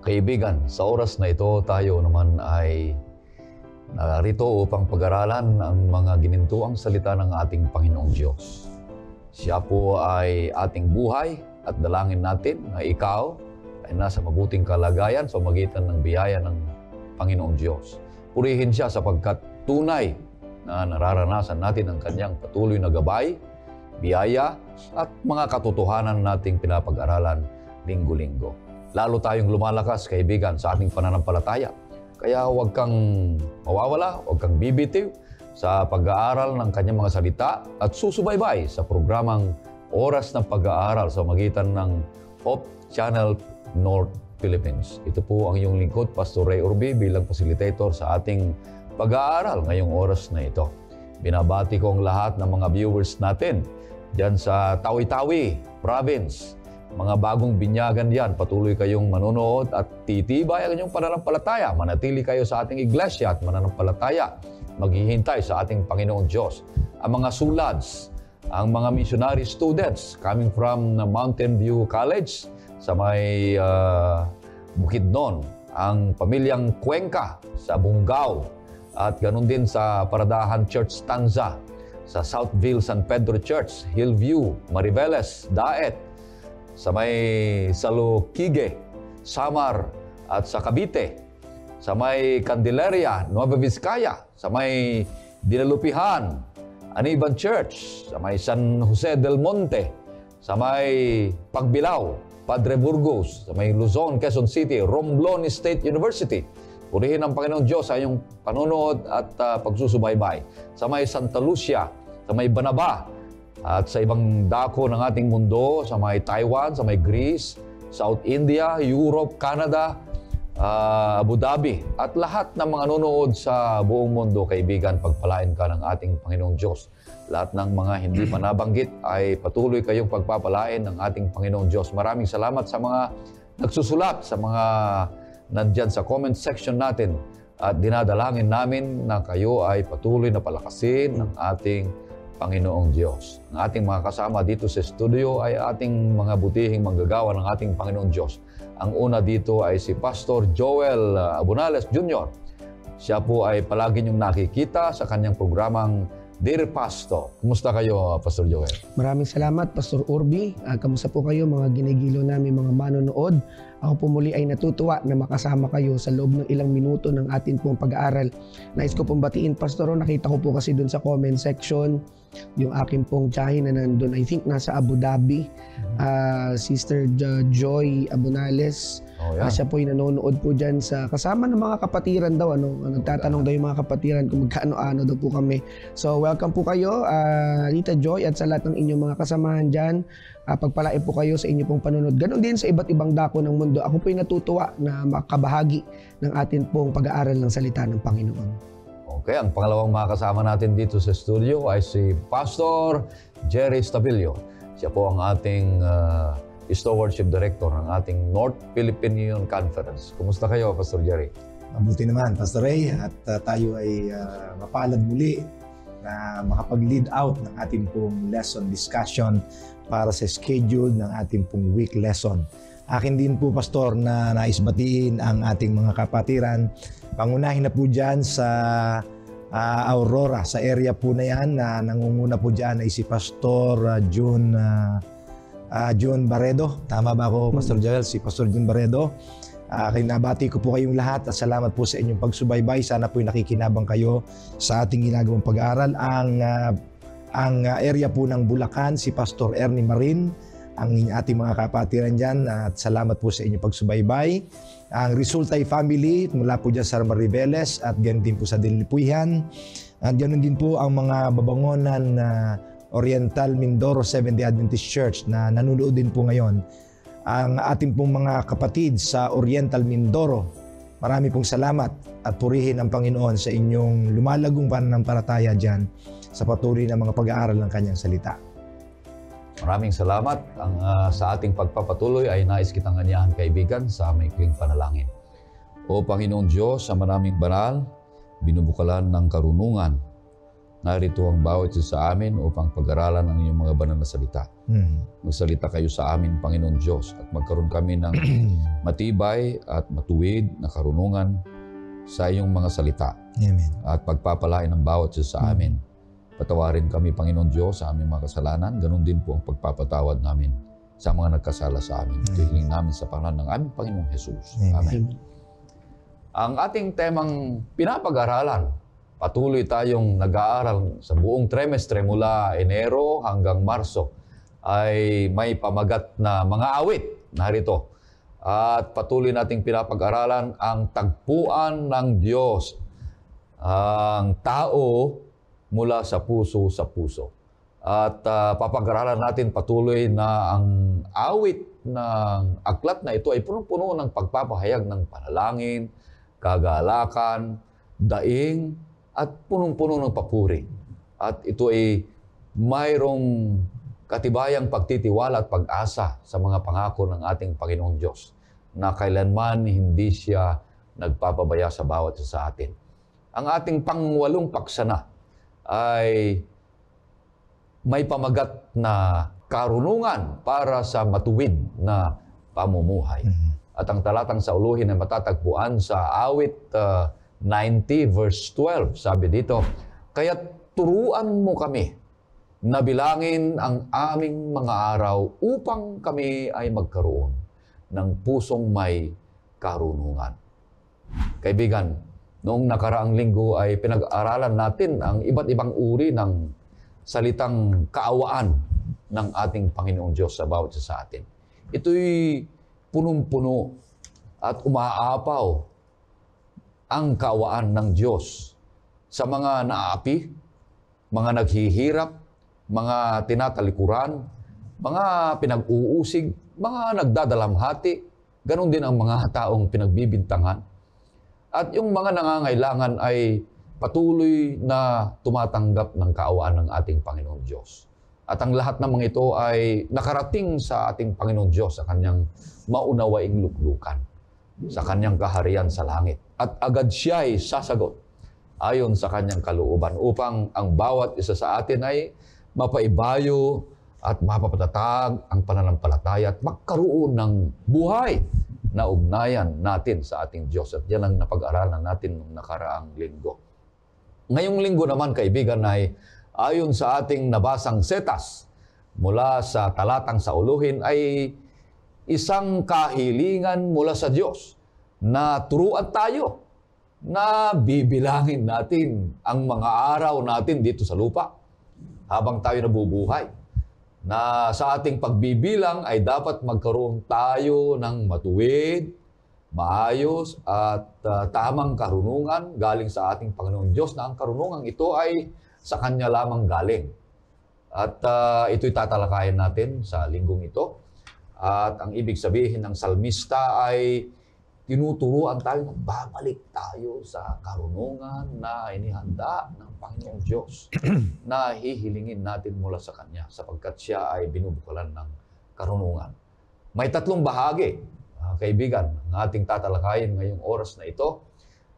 Kaibigan, sa oras na ito tayo naman ay narito upang pag-aralan ang mga ginintuang salita ng ating Panginoong Diyos. Siya po ay ating buhay at dalangin natin na ikaw ay nasa mabuting kalagayan sa magitan ng biyaya ng Panginoong Diyos. Purihin siya sapagkat tunay na nararanasan natin ang kanyang patuloy na gabay, biyaya at mga katotohanan nating pinapag-aralan linggo-linggo. Lalo tayong lumalakas, kaibigan, sa ating pananampalataya. Kaya huwag kang mawawala, huwag kang bibitiw sa pag-aaral ng kanyang mga salita at susubaybay sa programang Oras ng Pag-aaral sa magitan ng Hope Channel North Philippines. Ito po ang iyong lingkod, Pastor Ray Urbi, bilang facilitator sa ating pag-aaral ngayong oras na ito. Binabati ko ang lahat ng mga viewers natin dyan sa Tawi-Tawi Province. Mga bagong binyagan yan, patuloy kayong manonood at titibay ang inyong pananampalataya. Manatili kayo sa ating iglesia at mananampalataya. Maghihintay sa ating Panginoong Diyos. Ang mga sulads, ang mga missionary students coming from Mountain View College sa may Bukidnon, ang pamilyang Cuenca sa Bungaw, at ganun din sa Paradahan Church Stanza, sa Southville San Pedro Church, Hillview, Mariveles, Daet, sa may Salukige, Samar at sa Cavite, sa may Candelaria, Nueva Vizcaya, sa may Dinalupihan, Aniban Church, sa may San Jose del Monte, sa may Pagbilao, Padre Burgos, sa may Luzon, Quezon City, Romblon State University. Purihin ang Panginoong Diyos sa iyong panonood at pagsusubaybay. Sa may Santa Lucia, sa may Banaba, at sa ibang dako ng ating mundo, sa may Taiwan, sa may Greece, South India, Europe, Canada, Abu Dhabi, at lahat ng mga nanonood sa buong mundo, kaibigan, pagpalain ka ng ating Panginoong Diyos. Lahat ng mga hindi pa nabanggit ay patuloy kayong pagpapalain ng ating Panginoong Diyos. Maraming salamat sa mga nagsusulat, sa mga nandyan sa comment section natin, at dinadalangin namin na kayo ay patuloy na palakasin ng ating Panginoong Diyos. Ang ating mga kasama dito sa studio ay ating mga butihing manggagawa ng ating Panginoong Diyos. Ang una dito ay si Pastor Joel Abunales Jr. Siya po ay palagi niyong nakikita sa kanyang programang Dear Pastor. Kumusta kayo, Pastor Joel? Maraming salamat, Pastor Urbi. Kamusta po kayo, mga ginigilo namin mga manonood? Ako po muli ay natutuwa na makasama kayo sa loob ng ilang minuto ng atin pong pag-aaral. Nais ko pong batiin, Pastor, nakita ko po kasi dun sa comment section yung aking pong tiyahin na nandun, I think nasa Abu Dhabi, Sister Joy Abunales. Siya po yung nanonood po dyan sa kasama ng mga kapatiran daw. Nagtatanong daw yung mga kapatiran kung magkano-ano daw po kami. So welcome po kayo, Rita Joy, at sa lahat ng inyong mga kasamahan dyan. Pagpalain po kayo sa inyong pong panunod. Ganon din sa iba't ibang dako ng mundo. Ako po yung natutuwa na makabahagi ng atin pong pag-aaral ng salita ng Panginoon. Okay, ang pangalawang mga kasama natin dito sa studio ay si Pastor Jerry Stabilio. Siya po ang ating Stewardship Director ng ating North Philippine Union Conference. Kumusta kayo, Pastor Jerry? Mabuti naman, Pastor Ray, at tayo ay mapalad muli na makapag-lead out ng ating pong lesson discussion para sa schedule ng ating pong week lesson. Akin din po, Pastor, na nais batiin ang ating mga kapatiran. Pangunahin na po dyan sa Aurora, sa area po na yan, na nangunguna po dyan ay si Pastor June Barredo. Tama ba ako, Pastor Joel? Si Pastor June Barredo. Kinabati ko po kayong lahat at salamat po sa inyong pagsubaybay. Sana po nakikinabang kayo sa ating ginagawang pag-aaral. Ang area po ng Bulacan, si Pastor Ernie Marin, ang ating mga kapatiran dyan, at salamat po sa inyong pagsubaybay. Ang Resultay family mula po dyan sa Mariveles at ganun din po sa Dilipuyan. At ganun din po ang mga babangonan na Oriental Mindoro Seventh-day Adventist Church na nanonood din po ngayon. Ang ating pong mga kapatid sa Oriental Mindoro, marami pong salamat at purihin ang Panginoon sa inyong lumalagong pananampalataya dyan sa patuloy na mga pag-aaral ng kanyang salita. Maraming salamat. Sa ating pagpapatuloy ay nais kitang anyahan, kaibigan, sa maikling panalangin. O Panginoong Diyos, sa maraming banal, binubukalan ng karunungan narito ang bawat isa sa amin upang pag-aralan ang iyong mga banal na salita. Magsalita kayo sa amin, Panginoon Diyos, at magkaroon kami ng matibay at matuwid na karunungan sa iyong mga salita. Amen. At pagpapalain ng bawat isa sa amin. Patawarin kami, Panginoon Diyos, sa aming mga kasalanan. Ganon din po ang pagpapatawad namin sa mga nagkasala sa amin. Ito hiling namin sa pangalan ng aming Panginoong Jesus. Amen. Ang ating temang pinapag-aralan, patuloy tayong nag-aaral sa buong trimestre mula Enero hanggang Marso, ay may pamagat na mga awit narito. At patuloy nating pinapag-aralan ang tagpuan ng Diyos, ang tao mula sa puso sa puso. At papag-aralan natin patuloy na ang awit ng aklat na ito ay punong-puno ng pagpapahayag ng panalangin, kagalakan, daing, at punong-puno ng papuri. At ito ay mayroong katibayang pagtitiwala at pag-asa sa mga pangako ng ating Panginoong Diyos na kailanman hindi siya nagpapabaya sa bawat isa sa atin. Ang ating pangwalong paksana ay may pamagat na karunungan para sa matuwid na pamumuhay. At ang talatang sauluhin ay matatagpuan sa awit 90 verse 12. Sabi dito, "Kaya't turuan mo kami na bilangin ang aming mga araw upang kami ay magkaroon ng pusong may karunungan." Kaibigan, noong nakaraang linggo ay pinag-aralan natin ang iba't ibang uri ng salitang kaawaan ng ating Panginoong Diyos sa bawat isa sa atin. Ito'y punong-puno at umaapaw ang kaawaan ng Diyos sa mga naaapi, mga naghihirap, mga tinatalikuran, mga pinag-uusig, mga nagdadalamhati, ganon din ang mga taong pinagbibintangan. At yung mga nangangailangan ay patuloy na tumatanggap ng kaawaan ng ating Panginoong Diyos. At ang lahat ng mga ito ay nakarating sa ating Panginoong Diyos sa kanyang maunawaing luklukan, sa kanyang kaharian sa langit. At agad siya ay sasagot ayon sa kanyang kalooban upang ang bawat isa sa atin ay mapaibayo at mapapatatag ang pananampalataya at magkaroon ng buhay na ugnayan natin sa ating Diyos. At yan ang napag-aralan natin noong nakaraang linggo. Ngayong linggo naman, kaibigan, ay ayon sa ating nabasang setas mula sa talatang sauluhin ay isang kahilingan mula sa Diyos na turuan tayo na bibilangin natin ang mga araw natin dito sa lupa habang tayo nabubuhay. Na sa ating pagbibilang ay dapat magkaroon tayo ng matuwid, maayos at tamang karunungan galing sa ating Panginoong Diyos, na ang karunungan ito ay sa Kanya lamang galing. At ito'y tatalakayin natin sa linggong ito. At ang ibig sabihin ng salmista ay tinuturuan tayo na babalik tayo sa karunungan na inihanda ng Panginoong Diyos na hihilingin natin mula sa Kanya sapagkat siya ay binubukalan ng karunungan. May tatlong bahagi, kaibigan, ang ating tatalakayin ngayong oras na ito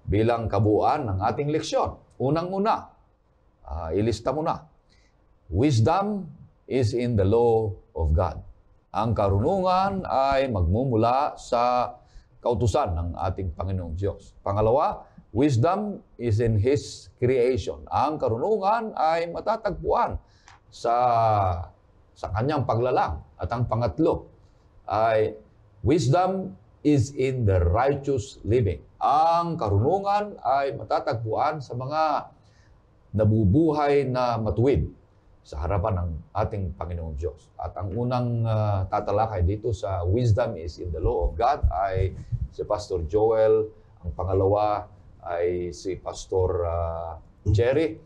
bilang kabuuan ng ating leksyon. Unang-una, ilista mo na. Wisdom is in the law of God. Ang karunungan ay magmumula sa kautusan ng ating Panginoong Diyos. Pangalawa, wisdom is in His creation. Ang karunungan ay matatagpuan sa kanyang paglalang. At ang pangatlo ay wisdom is in the righteous living. Ang karunungan ay matatagpuan sa mga nabubuhay na matuwid sa harapan ng ating Panginoong Diyos. At ang unang tatalakay dito sa wisdom is in the law of God ay si Pastor Joel. Ang pangalawa ay si Pastor Jerry.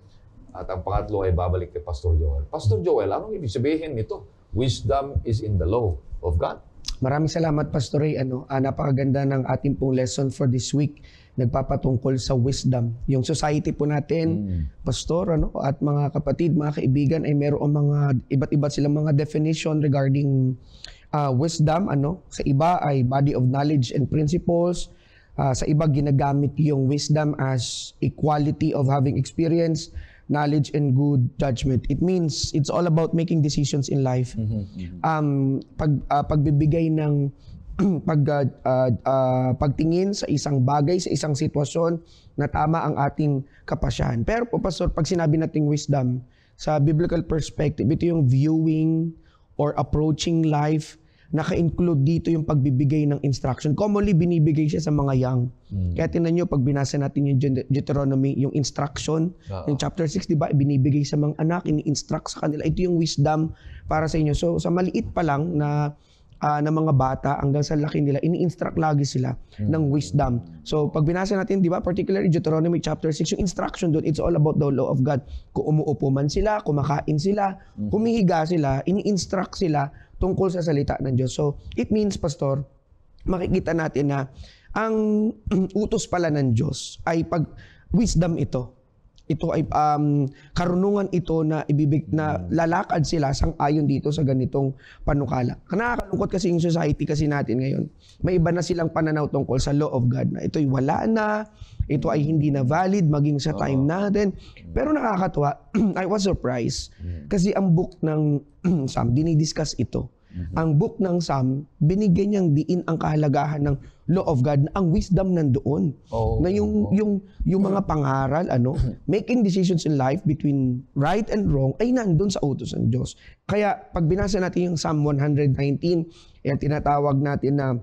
At ang pangatlo ay babalik kay Pastor Joel. Pastor Joel, anong ibig sabihin nito? Wisdom is in the law of God. Maraming salamat, Pastor Ray. Napakaganda ng ating pong lesson for this week. Nagpapatungkol sa wisdom. Yung society po natin, Pastor, at mga kapatid, mga kaibigan, ay mayroong mga iba't-iba silang mga definition regarding wisdom. Sa iba ay body of knowledge and principles. Sa iba, ginagamit yung wisdom as a quality of having experience, knowledge and good judgment. It means it's all about making decisions in life. Pagbibigay ng pagtingin sa isang bagay, sa isang sitwasyon na tama ang ating kapasyahan. Pero po, Pastor, pag sinabi nating wisdom, sa biblical perspective, ito yung viewing or approaching life. Naka-include dito yung pagbibigay ng instruction. Commonly, binibigay siya sa mga young. Kaya tinan nyo, pag binasa natin yung Deuteronomy, yung instruction, yung chapter 6, di ba, binibigay sa mga anak, ini-instruct sa kanila. Ito yung wisdom para sa inyo. So, sa maliit pa lang na mga bata, hanggang sa laki nila, ini-instruct lagi sila ng wisdom. So, pag binasa natin, di ba, particularly Deuteronomy chapter 6, yung instruction doon, it's all about the law of God. Kung umuupo man sila, kumakain sila, humihiga sila, ini-instruct sila tungkol sa salita ng Diyos. So, it means, Pastor, makikita natin na ang utos pala ng Diyos ay wisdom ito. Ito ay karunungan ito na lalakad sila sang-ayon dito sa ganitong panukala. Nakakalungkot kasi yung society kasi natin ngayon. May iba na silang pananaw tungkol sa law of God na ito'y wala na, ito ay hindi na valid maging sa time natin. Pero nakakatuwa, I was surprised kasi ang book ng Psalm, dinidiscuss ito. Ang book ng Psalm, binigyan niyang diin ang kahalagahan ng law of God na ang wisdom nandoon. Na yung mga pangaral, making decisions in life between right and wrong ay nandun sa utos ng Diyos. Kaya pag binasa natin yung Psalm 119, tinatawag natin na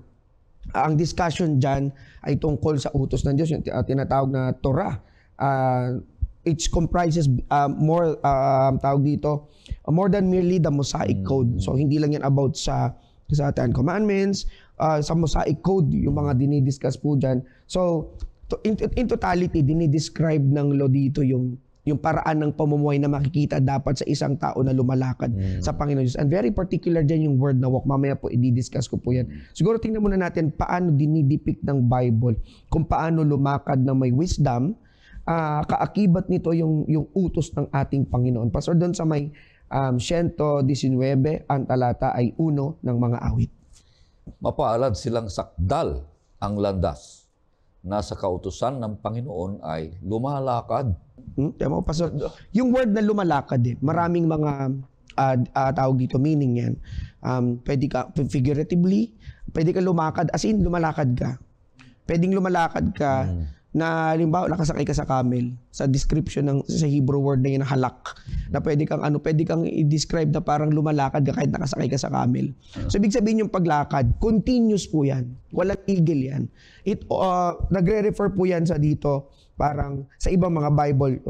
ang discussion dyan ay tungkol sa utos ng Diyos, yung tinatawag na Torah. It comprises more than merely the Mosaic Code. So hindi lang yan about sa Ten Commandments, sa Mosaic Code, yung mga dinidiscuss po dyan. So in totality, dinidescribe ng law dito yung paraan ng pamumuhay na makikita dapat sa isang tao na lumalakad sa Panginoon Diyos. And very particular dyan yung word na walk. Mamaya po i-discuss ko po yan. Siguro tingnan muna natin paano dinidepict ng Bible kung paano lumakad ng may wisdom. Kaakibat nito yung utos ng ating Panginoon. Pastor, doon sa may 119, ang talata ay 1 ng mga awit. Mapaalad silang sakdal ang landas na sa kautusan ng Panginoon ay lumalakad. Tama po, Pastor. Yung word na lumalakad, maraming mga tawag dito, meaning yan. Pwede ka, figuratively, pwede ka lumakad, as in lumalakad ka. Pwedeng lumalakad ka, na halimbawa nakasakay ka sa camel, sa description sa Hebrew word na yun, halak, na pwede kang i-describe na parang lumalakad ka kahit nakasakay ka sa camel. So ibig sabihin yung paglakad, continuous po yan. Walang tigil yan. Nagre-refer po yan sa dito, parang sa ibang mga Bible,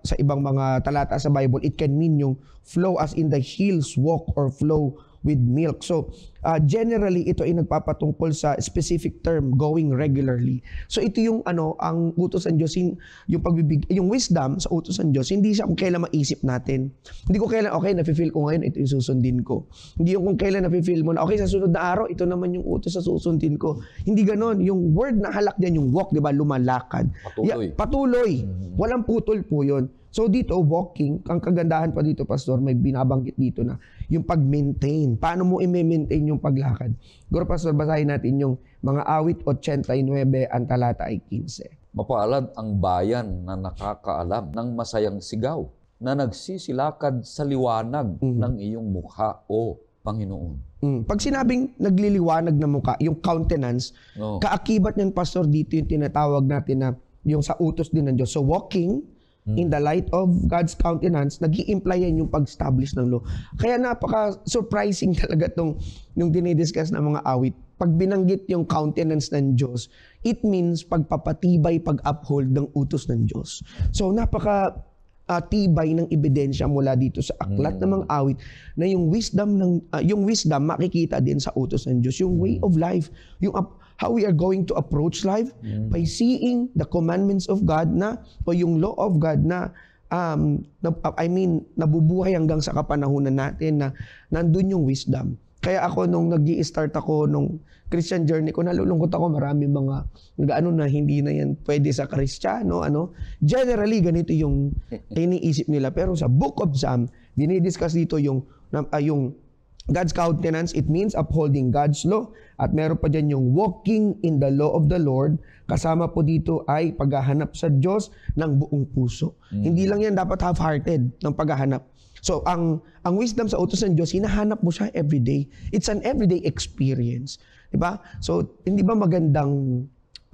sa ibang mga talata sa Bible, it can mean yung flow as in the hills walk or flow with milk. So, generally, ito ay nagpapatungkol sa specific term, going regularly. So, ito yung ang utos ng Diyos, yung wisdom sa utos ng Diyos, hindi siya kung kailan maisip natin. Hindi ko kailan, okay, nafe-feel ko ngayon, ito yung susundin ko. Hindi yung kung kailan nafe-feel mo na, okay, sa sunod na araw, ito naman yung utos sa susundin ko. Hindi ganon. Yung word na halak diyan, yung walk, di ba, lumalakad. Patuloy. Patuloy. Walang putol po yun. So dito, walking, ang kagandahan pa dito, Pastor, may binabanggit dito na yung pag-maintain. Paano mo i-maintain yung paglakad? Siguro, Pastor, basahin natin yung mga awit 89, ang talata ay 15. Mapaalad ang bayan na nakakaalam ng masayang sigaw na nagsisilakad sa liwanag ng iyong mukha, o Panginoon. Pag sinabing nagliliwanag na mukha, yung countenance, kaakibat niyan, Pastor, dito yung tinatawag natin na yung sa utos din ng Diyos. So walking in the light of God's countenance, nag-i-imply yan yung pag-establish ng law. Kaya napaka-surprising talaga yung dinidiscuss ng mga awit. Pag binanggit yung countenance ng Diyos, it means pagpapatibay, pag-uphold ng utos ng Diyos. So napaka-tibay ng ebidensya mula dito sa aklat ng mga awit na yung wisdom makikita din sa utos ng Diyos. Yung way of life, yung how we are going to approach life by seeing the commandments of God o yung law of God nabubuhay hanggang sa kapanahunan natin na nandun yung wisdom. Kaya ako nung nag-i-start ako nung Christian journey ko, nalulungkot ako, marami mga na hindi na yan pwede sa Kristiyano. Generally, ganito yung iniisip nila. Pero sa Book of Psalm, dinidiscuss dito yung God's countenance, it means upholding God's law. At meron pa dyan yung walking in the law of the Lord. Kasama po dito ay paghahanap sa Diyos ng buong puso. Hindi lang yan dapat half-hearted ng paghahanap. So, ang wisdom sa utos ng Diyos, hinahanap mo siya everyday. It's an everyday experience. Diba? So, hindi ba magandang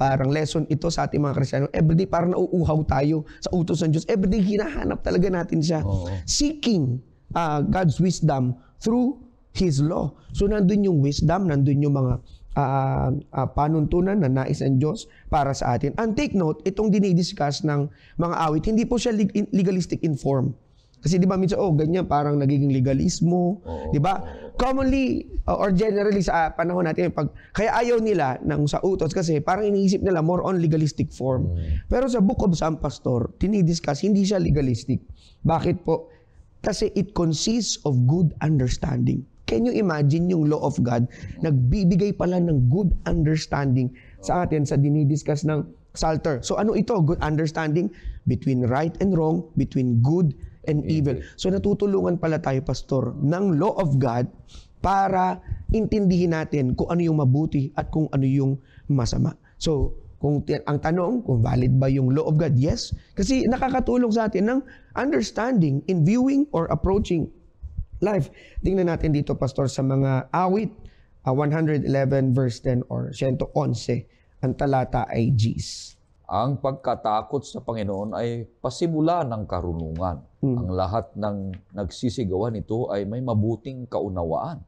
parang lesson ito sa ating mga Kristiyano? Everyday parang nauuhaw tayo sa utos ng Diyos. Everyday hinahanap talaga natin siya. Seeking God's wisdom through His law. So, nandun yung wisdom, nandun yung mga panuntunan na nais ng Diyos para sa atin. And take note, itong dinidiscuss ng mga awit, hindi po siya legalistic in form. Kasi di ba minsan, ganyan, parang nagiging legalismo. Di ba? Commonly, or generally sa panahon natin, kaya ayaw nila ng sa utos kasi parang iniisip nila more on legalistic form. Pero sa Book of Psalms, Pastor, tinidiscuss, hindi siya legalistic. Bakit po? Kasi it consists of good understanding. Can you imagine yung law of God? Nagbibigay pala ng good understanding sa atin sa dinidiscuss ng Psalter. So ano ito? Good understanding between right and wrong, between good and evil. So natutulungan pala tayo, Pastor, ng law of God para intindihin natin kung ano yung mabuti at kung ano yung masama. So, ang tanong, kung valid ba yung law of God? Yes. Kasi nakakatulong sa atin ng understanding in viewing or approaching life. Tingnan natin dito, Pastor, sa mga awit, 111 verse 10 or 111, ang talata ay Gs. Ang pagkatakot sa Panginoon ay pasimula ng karunungan. Ang lahat ng nagsisigawan nito ay may mabuting kaunawaan.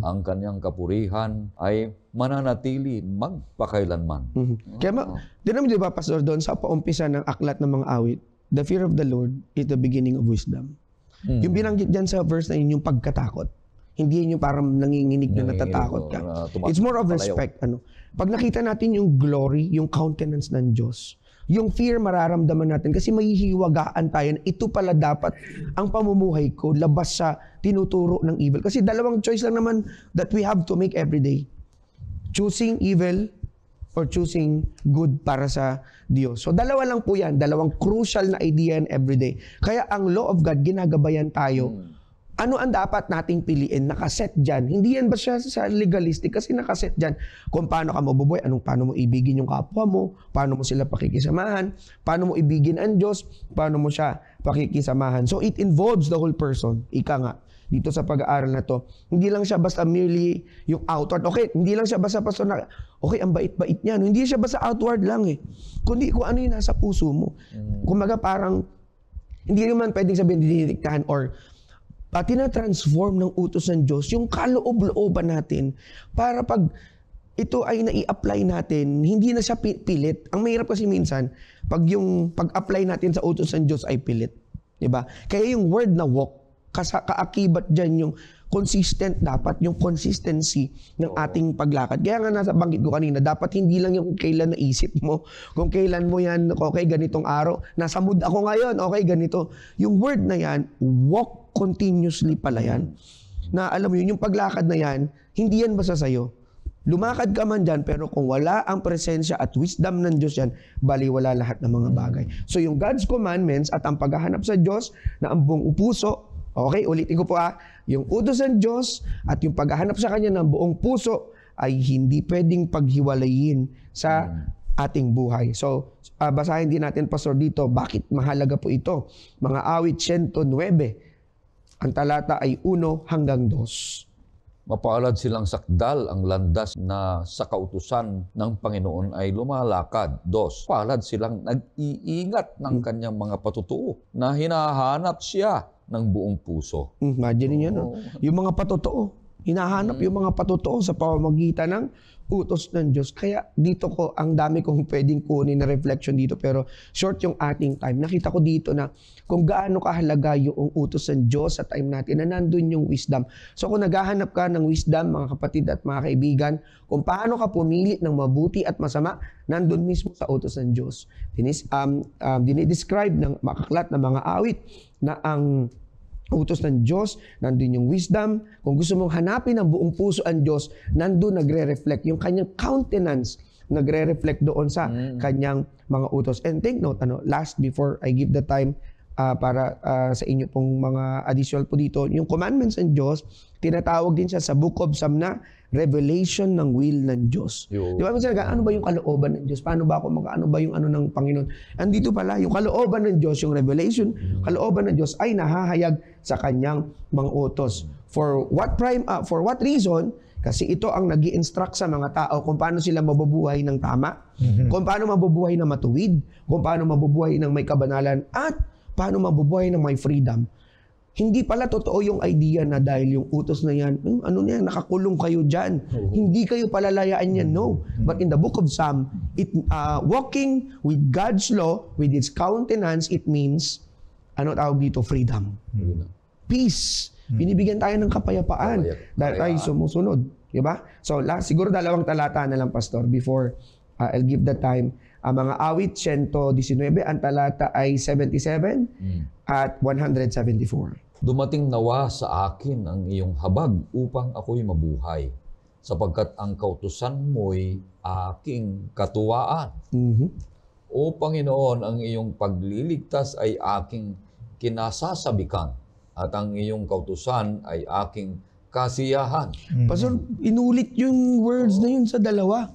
Ang kanyang kapurihan ay mananatili magpakailanman. Kaya di ba, Pastor, doon sa paumpisa ng aklat ng mga awit, the fear of the Lord is the beginning of wisdom. Yung binanggit dyan sa verse na yun, yung pagkatakot. Hindi yun yung parang nanginginig na natatakot ka. It's more of respect. Pag nakita natin yung glory, yung countenance ng Diyos, yung fear mararamdaman natin kasi mahihiwagaan tayo na ito pala dapat ang pamumuhay ko labas sa tinuturo ng evil. Kasi dalawang choice lang naman that we have to make every day. Choosing evil or choosing good para sa Diyos. So dalawa lang po yan, dalawang crucial na idea yan everyday. Kaya ang law of God, ginagabayan tayo. Ano ang dapat nating piliin? Nakaset dyan. Hindi yan ba siya sa legalistic? Kasi nakaset dyan. Kung paano ka mabubuhay, paano mo ibigin yung kapwa mo, paano mo sila pakikisamahan, paano mo ibigin ang Diyos, paano mo siya pakikisamahan. So it involves the whole person. Ika nga, dito sa pag-aaral na to. Hindi lang siya basta merely yung outward. Okay, hindi lang siya basta na, okay, ang bait-bait niya. No? Hindi siya basta outward lang eh. Kundi kung ano yung nasa puso mo. Kumaga parang, hindi naman pwedeng sabihin dinidiktahan or tina-transform ng utos ng Diyos yung kaloob-looban natin para pag ito ay nai-apply natin, hindi na siya pilit. Ang mahirap kasi minsan, pag yung pag-apply natin sa utos ng Diyos ay pilit. Diba? Kaya yung word na walk, kaakibat dyan yung consistent dapat, yung consistency ng ating paglakad. Kaya nga nasa banggit ko kanina, dapat hindi lang yung kailan naisip mo. Kung kailan mo yan, okay, ganitong araw, nasa mood ako ngayon, okay, ganito. Yung word na yan, walk continuously pala yan. Na alam mo yun, yung paglakad na yan, hindi yan basta sa'yo. Lumakad ka man dyan, pero kung wala ang presensya at wisdom ng Diyos yan, baliwala lahat ng mga bagay. So yung God's commandments at ang paghahanap sa Diyos na ang buong puso, okay, ulitin ko po yung utos ng Diyos at yung paghahanap sa Kanya ng buong puso ay hindi pwedeng paghiwalayin sa ating buhay. So, basahin din natin, Pastor, dito, bakit mahalaga po ito. Mga awit 109, ang talata ay 1 hanggang 2. Mapaalad silang sakdal ang landas na sa kautusan ng Panginoon ay lumalakad. 2. Palad silang nag-iingat ng kanyang mga patutuo na hinahanap siya ng buong puso. Imagine niyo, yung mga patotoo. Hinahanap yung mga patotoo sa pamamagitan ng utos ng Diyos. Kaya dito ko, ang dami kong pwedeng kunin na reflection dito, pero short yung ating time. Nakita ko dito na kung gaano kahalaga yung utos ng Diyos sa time natin na nandun yung wisdom. So kung naghahanap ka ng wisdom, mga kapatid at mga kaibigan, kung paano ka pumili ng mabuti at masama, nandun mismo sa utos ng Diyos. Dinidescribe ng makaklat na mga awit na ang utos ng Diyos, nandun yung wisdom. Kung gusto mong hanapin ng buong puso ang Diyos, nandun nagre-reflect. Yung kanyang countenance, nagre-reflect doon sa kanyang mga utos. And take note, last before I give the time, para sa inyo pong mga additional po dito. Yung commandments ng Diyos, tinatawag din siya sa Book of Psalm na revelation ng will ng Diyos. Yo. Di ba minsan ano ba yung kalooban ng Diyos? Paano ba ako ano ba yung ano ng Panginoon? Andito pala yung kalooban ng Diyos, yung revelation, kalooban ng Diyos ay nahahayag sa kanyang mga utos. For what reason? Kasi ito ang nag-i-instruct sa mga tao kung paano sila mabubuhay ng tama, kung paano mabubuhay ng matuwid, kung paano mabubuhay ng may kabanalan, at paano mabubuhay ng may freedom. Hindi pala totoo yung idea na dahil yung utos na yan, nakakulong kayo dyan. Hindi kayo palalayaan yan, no. But in the book of Psalm, walking with God's law, with His countenance, it means, tawag dito? Freedom. Peace. Binibigyan tayo ng kapayapaan dahil tayo sumusunod. Diba? So, siguro 2 talata na lang, Pastor, before I'll give the time. Mga awit, 119, ang talata ay 77 at 174. Dumating nawa sa akin ang iyong habag upang ako'y mabuhay, sapagkat ang kautusan mo'y aking katuwaan. O Panginoon, ang iyong pagliligtas ay aking kinasasabikan, at ang iyong kautusan ay aking kasiyahan. Pastor, inulit yung words na yun sa dalawa.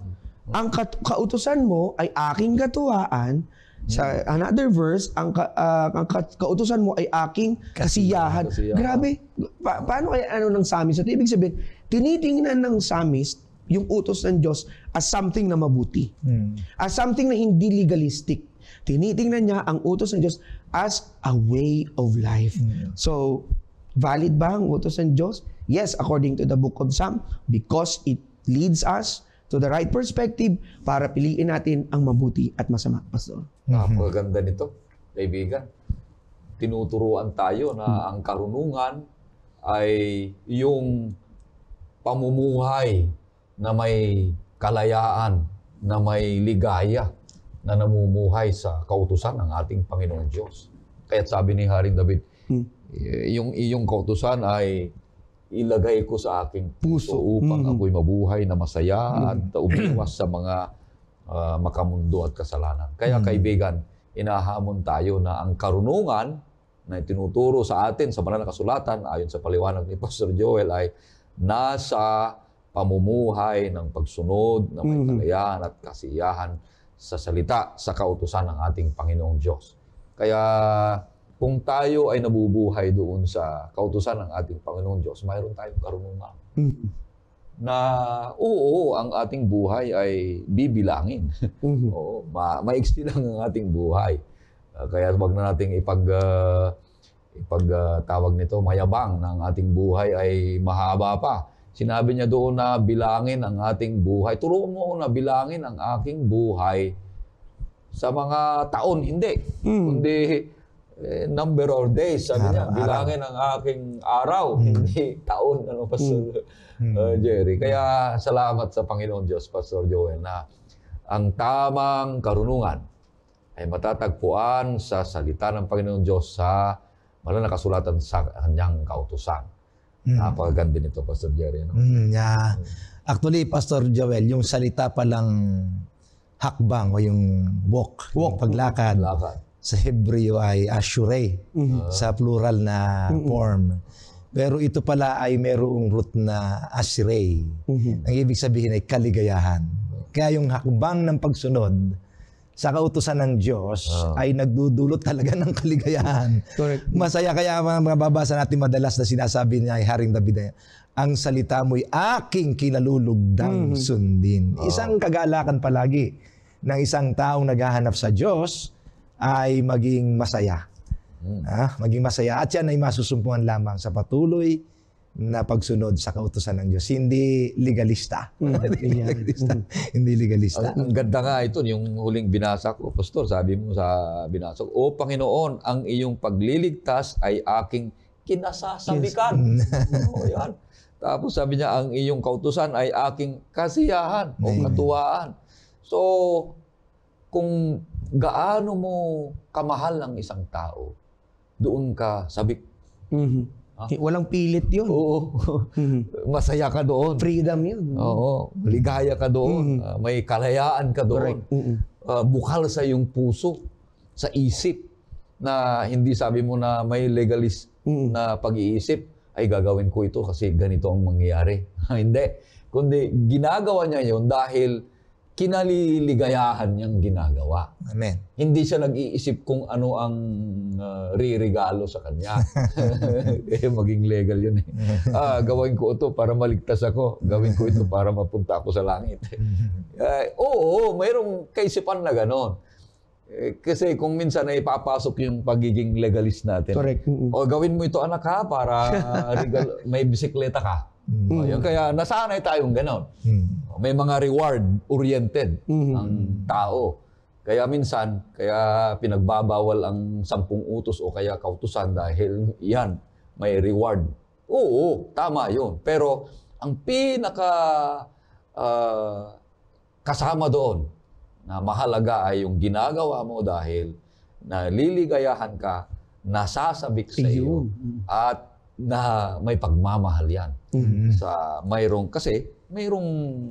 Ang kautusan mo ay aking katuwaan. Sa another verse, ang kautusan mo ay aking kasiyahan. Grabe. Paano kaya ng psalmist? At ibig sabihin, tinitingnan ng psalmist yung utos ng Diyos as something na mabuti. As something na hindi legalistic. Tinitingnan niya ang utos ng Diyos as a way of life. So, valid ba ang utos ng Diyos? Yes, according to the book of Psalm, because it leads us to the right perspective para piliin natin ang mabuti at masama, Pastor. Napakaganda nito, kaibigan. Tinuturuan tayo na ang karunungan ay yung pamumuhay na may kalayaan, na may ligaya, na namumuhay sa kautusan ng ating Panginoong Diyos. Kaya't sabi ni Haring David, yung iyong kautusan ay ilagay ko sa aking puso upang ako'y mabuhay na masaya at umiwas sa mga makamundo at kasalanan. Kaya kaibigan, inahamon tayo na ang karunungan na tinuturo sa atin sa banal na kasulatan ayon sa paliwanag ni Pastor Joel ay nasa pamumuhay ng pagsunod na may kalayaan at kasiyahan sa salita, sa kautusan ng ating Panginoong Diyos. Kaya kung tayo ay nabubuhay doon sa kautusan ng ating Panginoong Diyos, mayroon tayong karunungan. Na oo, ang ating buhay ay bibilangin. Oo, maiksi lang ang ating buhay. Kaya wag na nating tawag nito mayabang na ang ating buhay ay mahaba pa. Sinabi niya doon na bilangin ang ating buhay. Turuan mo na bilangin ang aking buhay sa mga taon. Hindi. Kundi number of days. Sabi niya, bilangin ang aking araw. Hindi taon. Pastor Jerry. Kaya salamat sa Panginoon Diyos, Pastor Joel, na ang tamang karunungan ay matatagpuan sa salita ng Panginoon Diyos sa banal na kasulatan sa kanyang kautusan. Napakaganda nito, Pastor Jerry. No? Actually, Pastor Joel, yung salita palang hakbang o yung walk. Yung paglakad. Sa Hebreo ay ashure, sa plural na form. Pero ito pala ay merong root na ashrei. Ang ibig sabihin ay kaligayahan. Kaya yung hakbang ng pagsunod sa kautusan ng Diyos ay nagdudulot talaga ng kaligayahan. Correct. Masaya kaya mababasa natin madalas na sinasabi niya ay Haring David, ang salita mo'y aking kinalulugdang sundin. Isang kagalakan palagi ng isang taong naghahanap sa Diyos ay maging masaya. Maging masaya. At yan ay masusumpungan lamang sa patuloy na pagsunod sa kautusan ng Diyos. Hindi legalista. Hindi legalista. Ang ganda nga ito, yung huling binasa ko, Pastor, sabi mo sa binasa ko, O Panginoon, ang iyong pagliligtas ay aking kinasasabikan. Yan. Tapos sabi niya, ang iyong kautusan ay aking kasiyahan o katuwaan. So, kung gaano mo kamahal ang isang tao, doon ka sabik. Walang pilit yun. Oo. Masaya ka doon. Freedom yun. Oo. Ligaya ka doon. May kalayaan ka doon. Bukal sa iyong puso, sa isip. na hindi sabi mo na may legalist na pag-iisip, ay gagawin ko ito kasi ganito ang mangyayari. Hindi. Kundi ginagawa niya yon dahil kinaliligayahan niyang ginagawa. Amen. Hindi siya nag-iisip kung ano ang ririgalo sa kanya. Maging legal yun eh. Gawin ko ito para maligtas ako. Gawin ko ito para mapunta ako sa langit. Oo, mayroong kaisipan na ganon. Kasi kung minsan ay papasok yung pagiging legalist natin. Correct. O gawin mo ito anak ha, para may bisikleta ka. Yun, kaya nasanay tayong ganon. May mga reward-oriented ang tao. Kaya minsan, kaya pinagbabawal ang 10 utos o kaya kautusan dahil yan, may reward. Oo, tama yun. Pero ang pinaka kasama doon na mahalaga ay yung ginagawa mo dahil naliligayahan ka, nasasabik sa iyo, at na may pagmamahal yan. Sa mayroong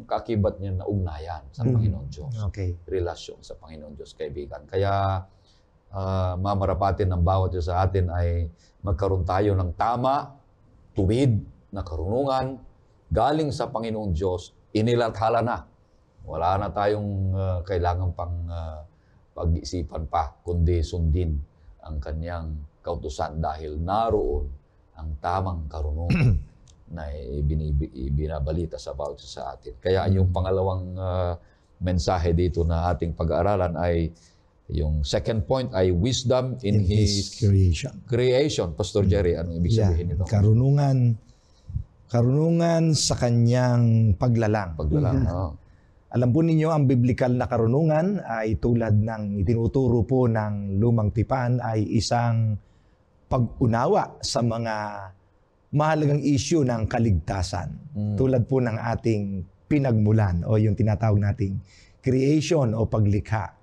kakibat niya na ugnayan sa Panginoon Diyos. Okay. Relasyon sa Panginoon Diyos, kaibigan. Kaya mamarapatin ng bawat isa sa atin ay magkaroon tayo ng tama, tuwid na karunungan galing sa Panginoon Diyos, inilathala na. Wala na tayong kailangan pang pag-isipan pa, kundi sundin ang kanyang kautusan dahil naroon ang tamang karunungan na ibinabalita sa bawat isa sa atin. Kaya yung pangalawang mensahe dito na ating pag-aaralan ay yung second point ay wisdom in His creation. Pastor Jerry, anong ibig sabihin nito? Karunungan sa kanyang paglalang. Alam po ninyo, ang biblical na karunungan ay tulad ng itinuturo po ng Lumang Tipan ay isang pag-unawa sa mga mahalagang issue ng kaligtasan. Tulad po ng ating pinagmulan o yung tinatawag nating creation o paglikha.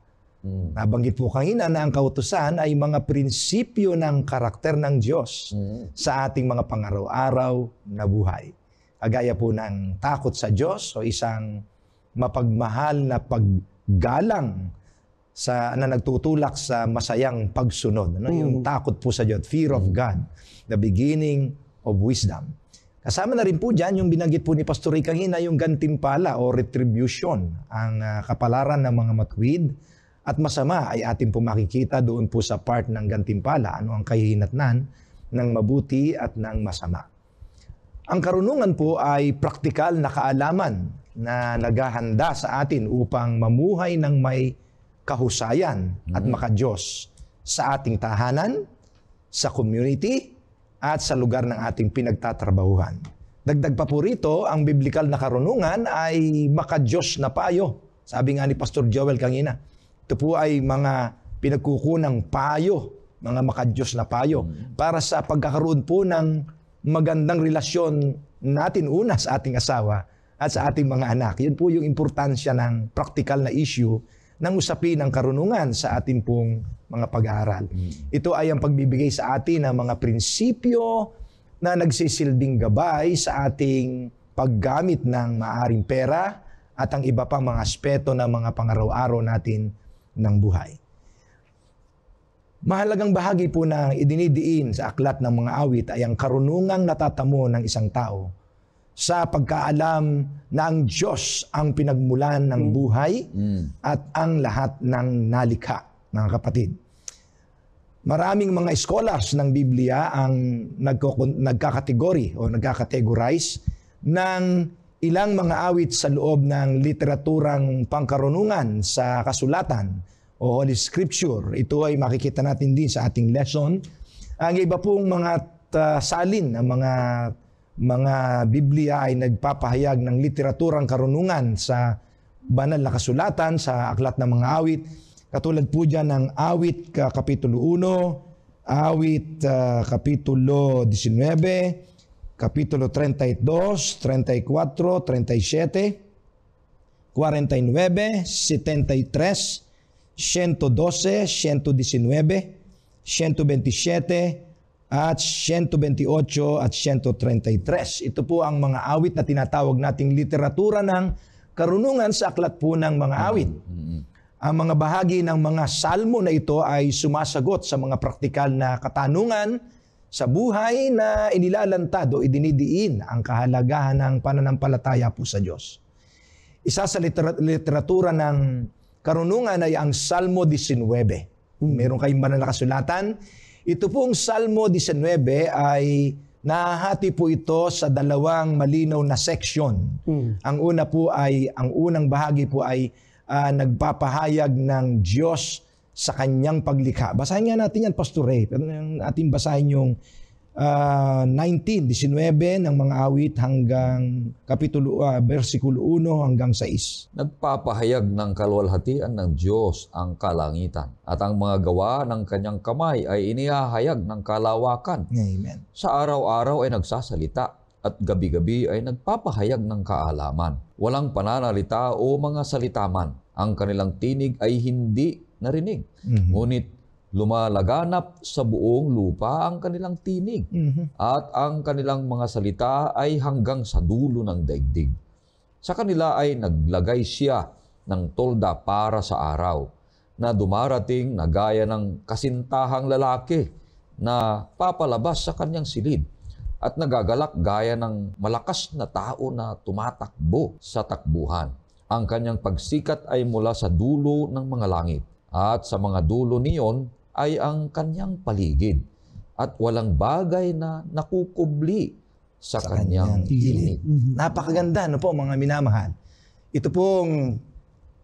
Nabanggit po kanina na ang kautusan ay mga prinsipyo ng karakter ng Diyos sa ating mga pangaraw-araw na buhay. Kagaya po ng takot sa Diyos o isang mapagmahal na paggalang na nagtutulak sa masayang pagsunod. Yung takot po sa Diyos, fear of God, the beginning of wisdom. Kasama na rin po dyan yung binanggit po ni Pastor Ray kanina, yung gantimpala o retribution, ang kapalaran ng mga matuwid at masama ay atin po makikita doon po sa part ng gantimpala, ano ang kahihinatnan ng mabuti at ng masama. Ang karunungan po ay praktikal na kaalaman na naghahanda sa atin upang mamuhay ng may kahusayan at makadiyos sa ating tahanan, sa community, at sa lugar ng ating pinagtatrabahuhan. Dagdag pa po rito, ang biblikal na karunungan ay makadiyos na payo. Sabi nga ni Pastor Joel kanina, ito po ay mga pinagkukunang payo, mga makadiyos na payo, para sa pagkakaroon po ng magandang relasyon natin una sa ating asawa at sa ating mga anak. Yun po yung importansya ng practical na issue ng usapin ng karunungan sa ating pong mga pag-aaral. Ito ay ang pagbibigay sa atin ng mga prinsipyo na nagsisilbing gabay sa ating paggamit ng maaring pera at ang iba pang mga aspeto ng mga pangaraw-araw natin ng buhay. Mahalagang bahagi po na idinidiin sa aklat ng mga awit ay ang karunungang natatamo ng isang tao sa pagkaalam na ang Diyos ang pinagmulan ng buhay at ang lahat ng nalikha, mga kapatid. Maraming mga scholars ng Biblia ang nagkakategori o nagkakategorize ng ilang mga awit sa loob ng literaturang pangkarunungan sa kasulatan o Holy Scripture. Ito ay makikita natin din sa ating lesson. Ang iba pong mga salin ng mga Biblia ay nagpapahayag ng literaturang karunungan sa banal na kasulatan, sa aklat ng mga awit. Katulad po dyan ng awit kapitulo 1, awit kapitulo 19, kapitulo 32, 34, 37, 49, 73, 112, 119, 127, at 128 at 133. Ito po ang mga awit na tinatawag nating literatura ng karunungan sa aklat po ng mga awit. Ang mga bahagi ng mga salmo na ito ay sumasagot sa mga praktikal na katanungan sa buhay na inilalantad o idinidiin ang kahalagahan ng pananampalataya po sa Diyos. Isa sa literatura ng karunungan ay ang Salmo 19. Meron kayong banal na kasulatan. Ito pong Salmo 19 ay nahahati po ito sa dalawang malinaw na section. Ang unang bahagi po ay nagpapahayag ng Diyos sa kanyang paglikha. Basahin nga natin yan, Pastor Ray. Pero ating basahin yung 19 ng mga awit hanggang versikulo 1 hanggang 6. Nagpapahayag ng kaluwalhatian ng Diyos ang kalangitan, at ang mga gawa ng kanyang kamay ay inihahayag ng kalawakan. Amen. Sa araw-araw ay nagsasalita, at gabi-gabi ay nagpapahayag ng kaalaman. Walang pananalita o mga salita man. Ang kanilang tinig ay hindi narinig. Ngunit lumalaganap sa buong lupa ang kanilang tinig. At ang kanilang mga salita ay hanggang sa dulo ng daigdig. Sa kanila ay naglagay siya ng tolda para sa araw, na dumarating na gaya ng kasintahang lalaki na papalabas sa kanyang silid, at nagagalak gaya ng malakas na tao na tumatakbo sa takbuhan. Ang kanyang pagsikat ay mula sa dulo ng mga langit, at sa mga dulo niyon ay ang kanyang paligid, at walang bagay na nakukubli sa kanyang tinig. Napakaganda, no po mga minamahal. Ito pong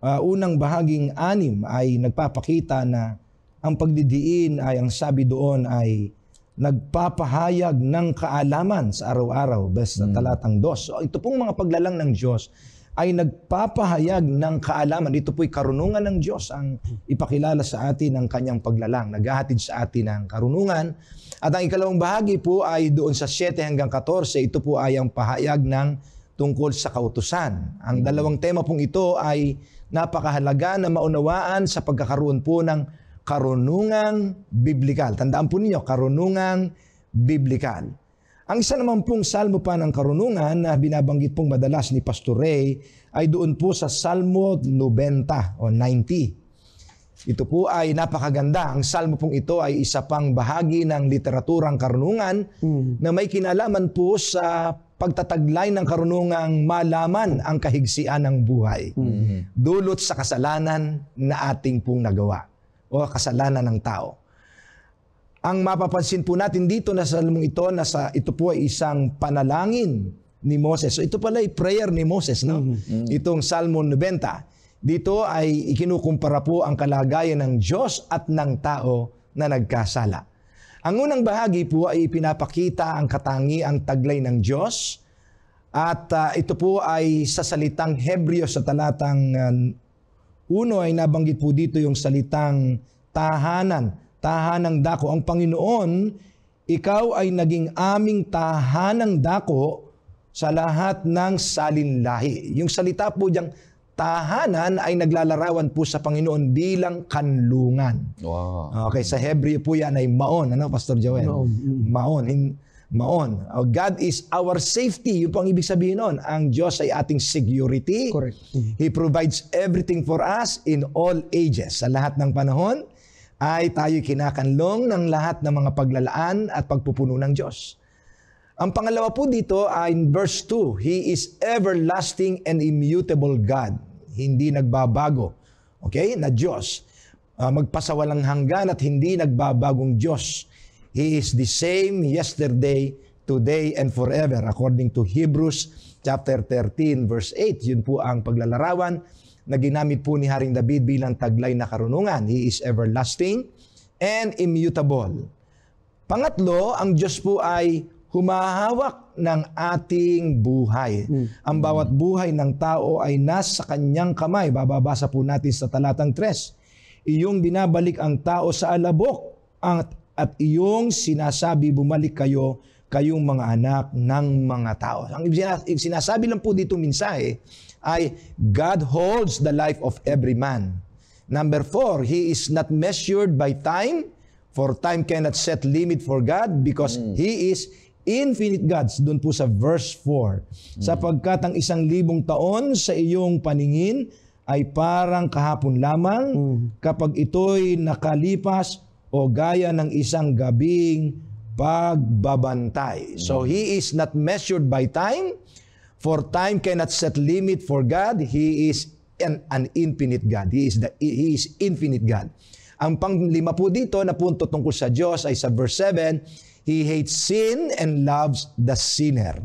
unang bahaging 6 ay nagpapakita na ang pagdidiin ay, ang sabi doon ay nagpapahayag ng kaalaman sa araw-araw, basta talatang 2. So ito pong mga paglalang ng Diyos ay nagpapahayag ng kaalaman. Ito po'y karunungan ng Diyos ang ipakilala sa atin ng kanyang paglalang. Naghahatid sa atin ng karunungan. At ang ikalawang bahagi po ay doon sa 7 hanggang 14. Ito po ay ang pahayag ng tungkol sa kautusan. Ang dalawang tema pong ito ay napakahalaga na maunawaan sa pagkakaroon po ng karunungang biblikal. Tandaan po ninyo, karunungang biblikal. Ang isa naman pong salmo pa ng karunungan na binabanggit pong madalas ni Pastor Ray ay doon po sa Salmo 90 o 90. Ito po ay napakaganda. Ang salmo pong ito ay isa pang bahagi ng literaturang karunungan na may kinalaman po sa pagtataglay ng karunungang malaman ang kahigsian ng buhay. Dulot sa kasalanan na ating pong nagawa o kasalanan ng tao. Ang mapapansin po natin dito na sa salmong ito, ito po ay isang panalangin ni Moses. So ito pala ay prayer ni Moses, no? Itong Salmo 90. Dito ay ikinukumpara po ang kalagayan ng Diyos at ng tao na nagkasala. Ang unang bahagi po ay ipinapakita ang katangiang taglay ng Diyos, at ito po ay sa salitang Hebreo sa talatang 1 ay nabanggit po dito yung salitang tahanan. Tahanang dako. Ang Panginoon, ikaw ay naging aming tahanang dako sa lahat ng salinlahi. Yung salita po diyang tahanan ay naglalarawan po sa Panginoon bilang kanlungan. Wow. Okay, sa Hebreo po yan ay maon. Ano, Pastor Joel? Maon. Maon. God is our safety. Yung pang ibig sabihin nun. Ang Diyos ay ating security. Correct. He provides everything for us in all ages. Sa lahat ng panahon, ay tayo kinakanlong ng lahat ng mga paglalaan at pagpupuno ng Diyos. Ang pangalawa po dito ay in verse 2, He is everlasting and immutable God. Hindi nagbabago. Okay? Na Diyos. Magpasawalang hanggan at hindi nagbabagong Diyos. He is the same yesterday, today, and forever. According to Hebrews chapter 13, verse 8. Yun po ang paglalarawan na ginamit po ni Haring David bilang taglay na karunungan. He is everlasting and immutable. Pangatlo, ang Diyos po ay humahawak ng ating buhay. Ang bawat buhay ng tao ay nasa kanyang kamay. Bababasa po natin sa talatang 3. Iyong binabalik ang tao sa alabok at iyong sinasabi bumalik kayong mga anak ng mga tao. Ang sinasabi lang po dito mensahe ay God holds the life of every man. Number 4, He is not measured by time, for time cannot set limit for God because He is infinite God. Doon po sa verse 4. Sapagkat ang 1,000 taon sa iyong paningin ay parang kahapon lamang kapag ito'y nakalipas o gaya ng isang gabing pagbabantay. So He is not measured by time, for time cannot set limit for God. He is an infinite God. He is infinite God. Ang panglima po dito na punto tungkol sa Diyos ay sa verse 7, He hates sin and loves the sinner.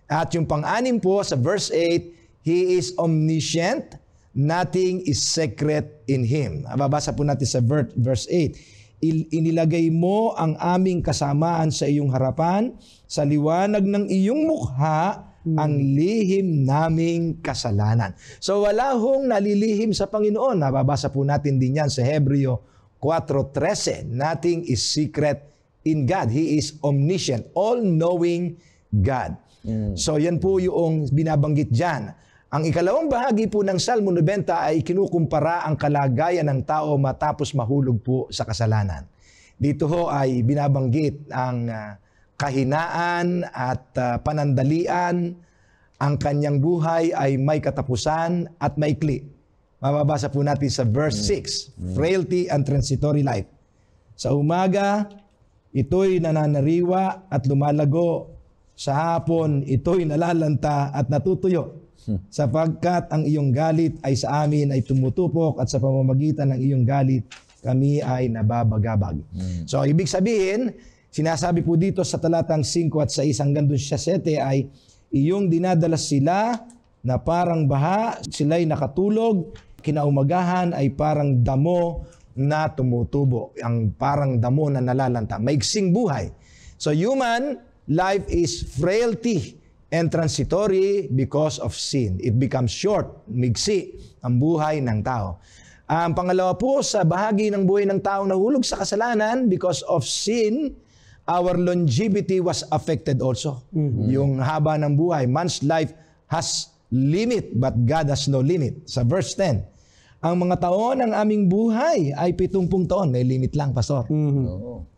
At yung pang-anim po sa verse 8, He is omniscient, nothing is secret in Him. Babasa po natin sa verse 8, inilagay mo ang aming kasamaan sa iyong harapan, sa liwanag ng iyong mukha, ang lihim naming kasalanan. So wala hong nalilihim sa Panginoon. Nababasa po natin din yan sa Hebreo 4:13. Nothing is secret in God. He is omniscient, all-knowing God. So yan po yung binabanggit dyan. Ang ikalawang bahagi po ng Salmo 90 ay kinukumpara ang kalagayan ng tao matapos mahulog po sa kasalanan. Dito ho ay binabanggit ang kahinaan at panandalian, ang kanyang buhay ay may katapusan at maikli. Mababasa po natin sa verse 6, frailty and transitory life. Sa umaga, ito'y nananariwa at lumalago. Sa hapon, ito'y nalalanta at natutuyo. Sapagkat ang iyong galit ay sa amin ay tumutupok at sa pamamagitan ng iyong galit, kami ay nababagabag. So, ibig sabihin, sinasabi po dito sa talatang 5 at 6 hanggang doon sa 7 ay iyong dinadala sila na parang baha, sila'y nakatulog, kinaumagahan ay parang damo na tumutubo. Ang parang damo na nalalanta. Maiksing buhay. So human life is frailty and transitory because of sin. It becomes short, migsi ang buhay ng tao. Ang pangalawa po, sa bahagi ng buhay ng taong nahulog sa kasalanan because of sin, our longevity was affected also. Yung haba ng buhay. Man's life has limit, but God has no limit. Sa verse 10, ang mga taon ng aming buhay ay 70 taon. May limit lang, Pastor.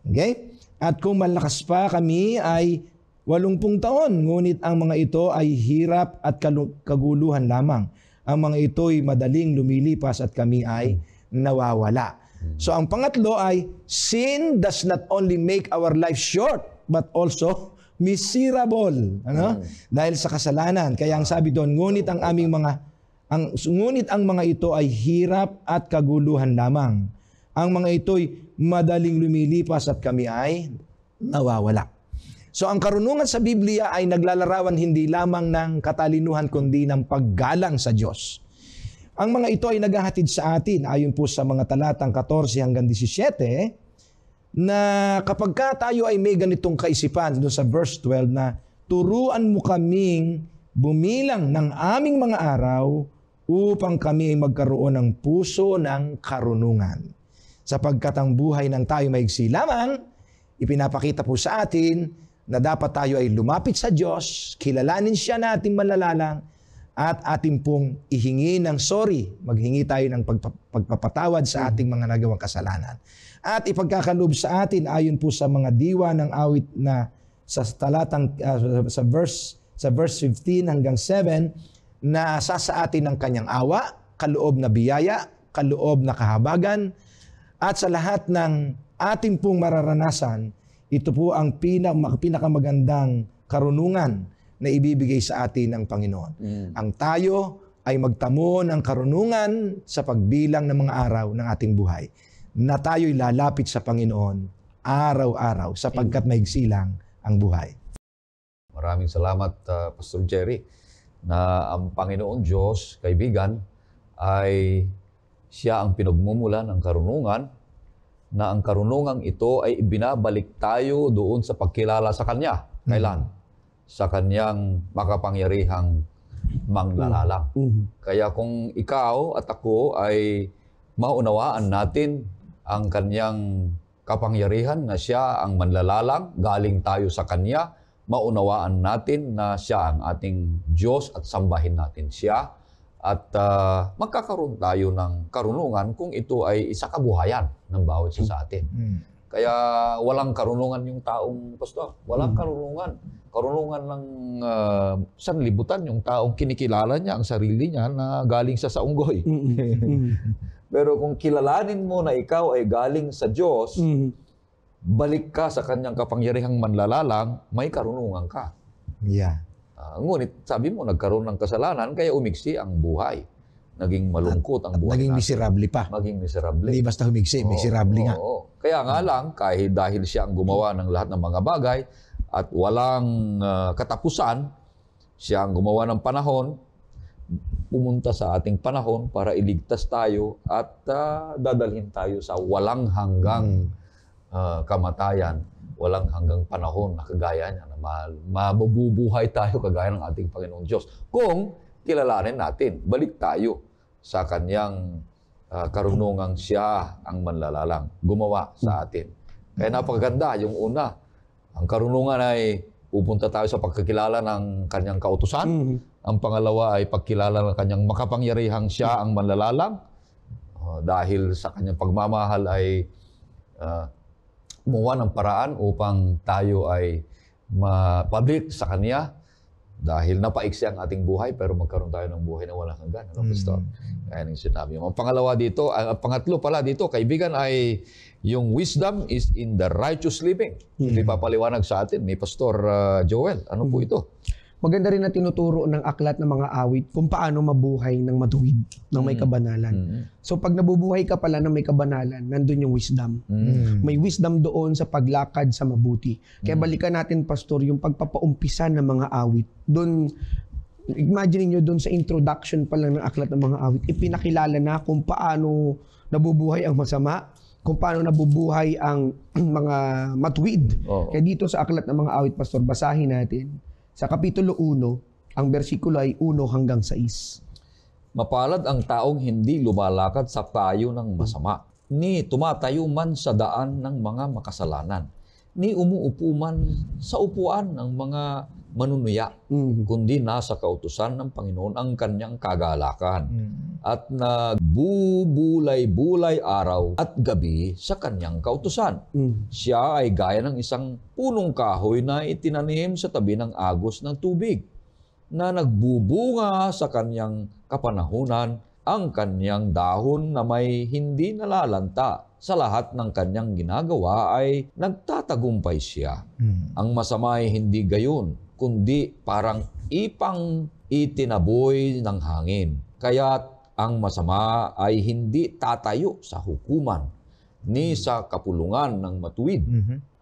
Okay? At kung malakas pa kami ay 80 taon. Ngunit ang mga ito ay hirap at kaguluhan lamang. Ang mga ito'y madaling lumilipas at kami ay nawawala. So ang pangatlo ay, sin does not only make our life short, but also miserable. Ano? Dahil sa kasalanan. Kaya ang sabi doon, ngunit ang mga ito ay hirap at kaguluhan lamang. Ang mga ito'y madaling lumilipas at kami ay nawawala. So ang karunungan sa Biblia ay naglalarawan hindi lamang ng katalinuhan kundi ng paggalang sa Diyos. Ang mga ito ay naghahatid sa atin ayon po sa mga talatang 14 hanggang 17 na kapag tayo ay may ganitong kaisipan doon sa verse 12 na turuan mo kaming bumilang ng aming mga araw upang kami ay magkaroon ng puso ng karunungan. Sapagkat ang buhay ng tayo maigsi lamang, ipinapakita po sa atin na dapat tayo ay lumapit sa Diyos, kilalanin siya na ating malalalang, at ating pong ihingi ng sorry, maghingi tayo ng pagpapatawad sa ating mga nagawang kasalanan. At ipagkakaloob sa atin ayon po sa mga diwa ng awit na sa talatang sa verse 15 hanggang 7 na sa atin ng kanyang awa, kaloob na biyaya, kaloob na kahabagan, at sa lahat ng ating pong mararanasan, ito po ang pinakamagandang karunungan na ibibigay sa atin ng Panginoon. Ang tayo ay magtamo ng karunungan sa pagbilang ng mga araw ng ating buhay, na tayo'y lalapit sa Panginoon araw-araw sapagkat maigsi lang ang buhay. Maraming salamat, Pastor Jerry, na ang Panginoon Diyos, kaibigan, ay siya ang pinagmumula ng karunungan, na ang karunungang ito ay ibinabalik tayo doon sa pagkilala sa Kanya. Kailan? Sa Kanyang makapangyarihang manglalalang. Kaya kung ikaw at ako ay maunawaan natin ang Kanyang kapangyarihan na siya ang manlalalang, galing tayo sa Kanya, maunawaan natin na siya ang ating Diyos at sambahin natin siya. At magkakaroon tayo ng karunungan kung ito ay isa kabuhayan ng bawat isa sa atin. Kaya walang karunungan yung taong pastor. Walang karunungan. Karunungan ng sanlibutan yung taong kinikilala niya ang sarili niya na galing sa unggoy. Pero kung kilalanin mo na ikaw ay galing sa Diyos, balik ka sa kanyang kapangyarihang manlalalang, may karunungan ka. Yeah. Ngunit sabi mo, nagkaroon ng kasalanan, kaya umigsi ang buhay. Naging malungkot ang buhay Naging natin. miserable pa. Maging miserable. Hindi basta humigsi, miserable nga. Oo. Kaya nga lang, kahit dahil siya ang gumawa ng lahat ng mga bagay at walang katapusan, siya ang gumawa ng panahon, pumunta sa ating panahon para iligtas tayo at dadalhin tayo sa walang hanggang kamatayan, walang hanggang panahon na kagaya niya, na mabubuhay tayo kagaya ng ating Panginoong Diyos. Kung kilalanin natin, balik tayo sa kanyang karunungang siya ang manlalalang, gumawa sa atin. Kaya napakaganda, yung una, ang karunungan ay pupunta tayo sa pagkakilala ng kanyang kautusan. Ang pangalawa ay pagkilala ng kanyang makapangyarihang siya ang manlalalang. Dahil sa kanyang pagmamahal ay gumawa ng paraan upang tayo ay mapablik sa kanya. Dahil napaiksi ang ating buhay, pero magkaroon tayo ng buhay na walang hanggan. Ano, Pastor? Kaya yung sinabi mo. Ang pangalawa dito, ang pangatlo pala dito, kaibigan, ay yung wisdom is in the righteous living. Hindi papaliwanag sa atin ni Pastor Joel. Ano po ito? Maganda rin na tinuturo ng aklat ng mga awit kung paano mabuhay ng matuwid, ng may kabanalan. So pag nabubuhay ka pala ng may kabanalan, nandun yung wisdom. May wisdom doon sa paglakad sa mabuti. Kaya balikan natin, Pastor, yung pagpapaumpisa ng mga awit. Doon, imagine niyo doon sa introduction pa lang ng aklat ng mga awit, ipinakilala na kung paano nabubuhay ang masama, kung paano nabubuhay ang mga matuwid. Kaya dito sa aklat ng mga awit, Pastor, basahin natin. Sa Kapitulo 1, ang bersikulo ay 1 hanggang 6. Mapalad ang taong hindi lumalakad sa payo ng masama, ni tumatayo man sa daan ng mga makasalanan, ni umuupo man sa upuan ng mga manunuya, kundi nasa kautusan ng Panginoon ang kanyang kagalakan, at nagbubulay-bulay araw at gabi sa kanyang kautusan. Siya ay gaya ng isang punong kahoy na itinanim sa tabi ng agos ng tubig, na nagbubunga sa kanyang kapanahunan, ang kanyang dahon na may hindi nalalanta. Sa lahat ng kanyang ginagawa ay nagtatagumpay siya. Ang masama ay hindi gayon, kundi parang ipang itinaboy ng hangin. Kaya't ang masama ay hindi tatayo sa hukuman, ni sa kapulungan ng matuwid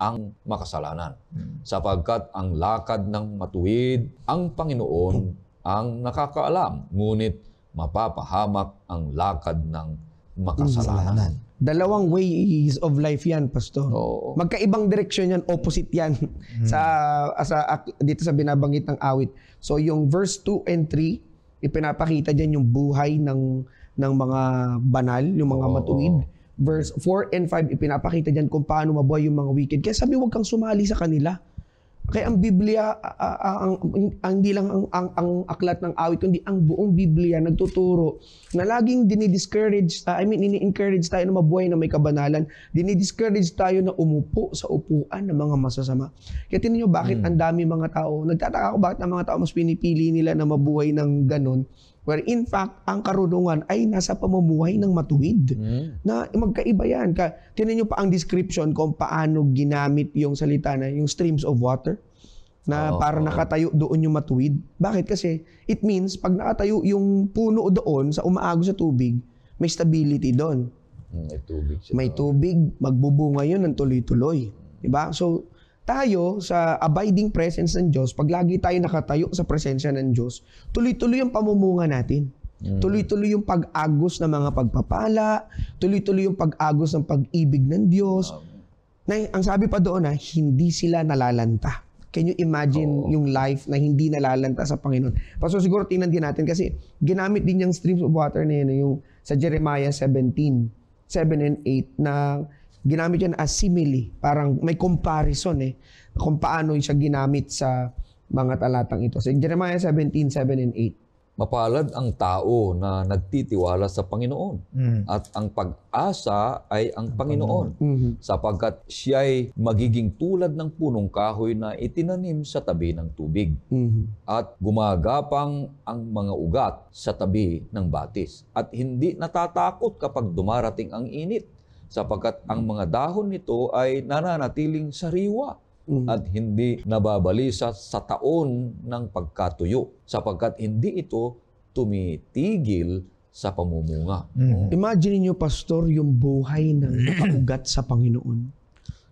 ang makasalanan. Sapagkat ang lakad ng matuwid, ang Panginoon ang nakakaalam, ngunit mapapahamak ang lakad ng makasalanan. Dalawang ways of life yan, Pastor. Oo. Magkaibang direksyon yan, opposite yan dito sa binabanggit ng awit. So yung verse 2 and 3, ipinapakita dyan yung buhay ng mga banal, yung mga matuwid. Verse 4 and 5, ipinapakita dyan kung paano mabuhay yung mga wicked. Kaya sabi, huwag kang sumali sa kanila. Kaya ang Biblia, hindi lang ang aklat ng awit, kundi ang buong Biblia nagtuturo na laging ini-encourage tayo na mabuhay na may kabanalan. Dini-discourage tayo na umupo sa upuan ng mga masasama. Kaya tingnan nyo bakit ang dami mga tao, nagtataka ako bakit ang mga tao mas pinipili nila na mabuhay ng ganon, where in fact, ang karunungan ay nasa pamumuhay ng matuwid. Na magkaiba yan. Tingnan nyo pa ang description kung paano ginamit yung salita na yung streams of water na para nakatayo doon yung matuwid. Bakit? Kasi it means pag nakatayo yung puno doon sa umaagos sa tubig, may stability doon. May tubig siya. May tubig, magbubunga yun ng tuloy-tuloy. Diba? So, tayo sa abiding presence ng Diyos, pag lagi tayo nakatayo sa presensya ng Diyos, tuloy-tuloy yung pamumunga natin. Tuloy-tuloy yung pag-agos ng mga pagpapala, tuloy-tuloy yung pag-agos ng pag-ibig ng Diyos. Na, ang sabi pa doon na, hindi sila nalalanta. Can you imagine yung life na hindi nalalanta sa Panginoon? Paso siguro tingnan din natin kasi ginamit din yung streams of water na yun, yung sa Jeremiah 17, 7 and 8 na ginamit yan as simile. Parang may comparison kung paano siya ginamit sa mga talatang ito. So, Jeremiah 17, 7 and Mapalad ang tao na nagtitiwala sa Panginoon at ang pag-asa ay ang Panginoon sapagkat siya'y magiging tulad ng punong kahoy na itinanim sa tabi ng tubig at gumagapang ang mga ugat sa tabi ng batis at hindi natatakot kapag dumarating ang init sapagkat ang mga dahon nito ay nananatiling sariwa at hindi nababalisa sa taon ng pagkatuyo sapagkat hindi ito tumitigil sa pamumunga. Imagine niyo, Pastor, yung buhay ng nakaugat sa Panginoon.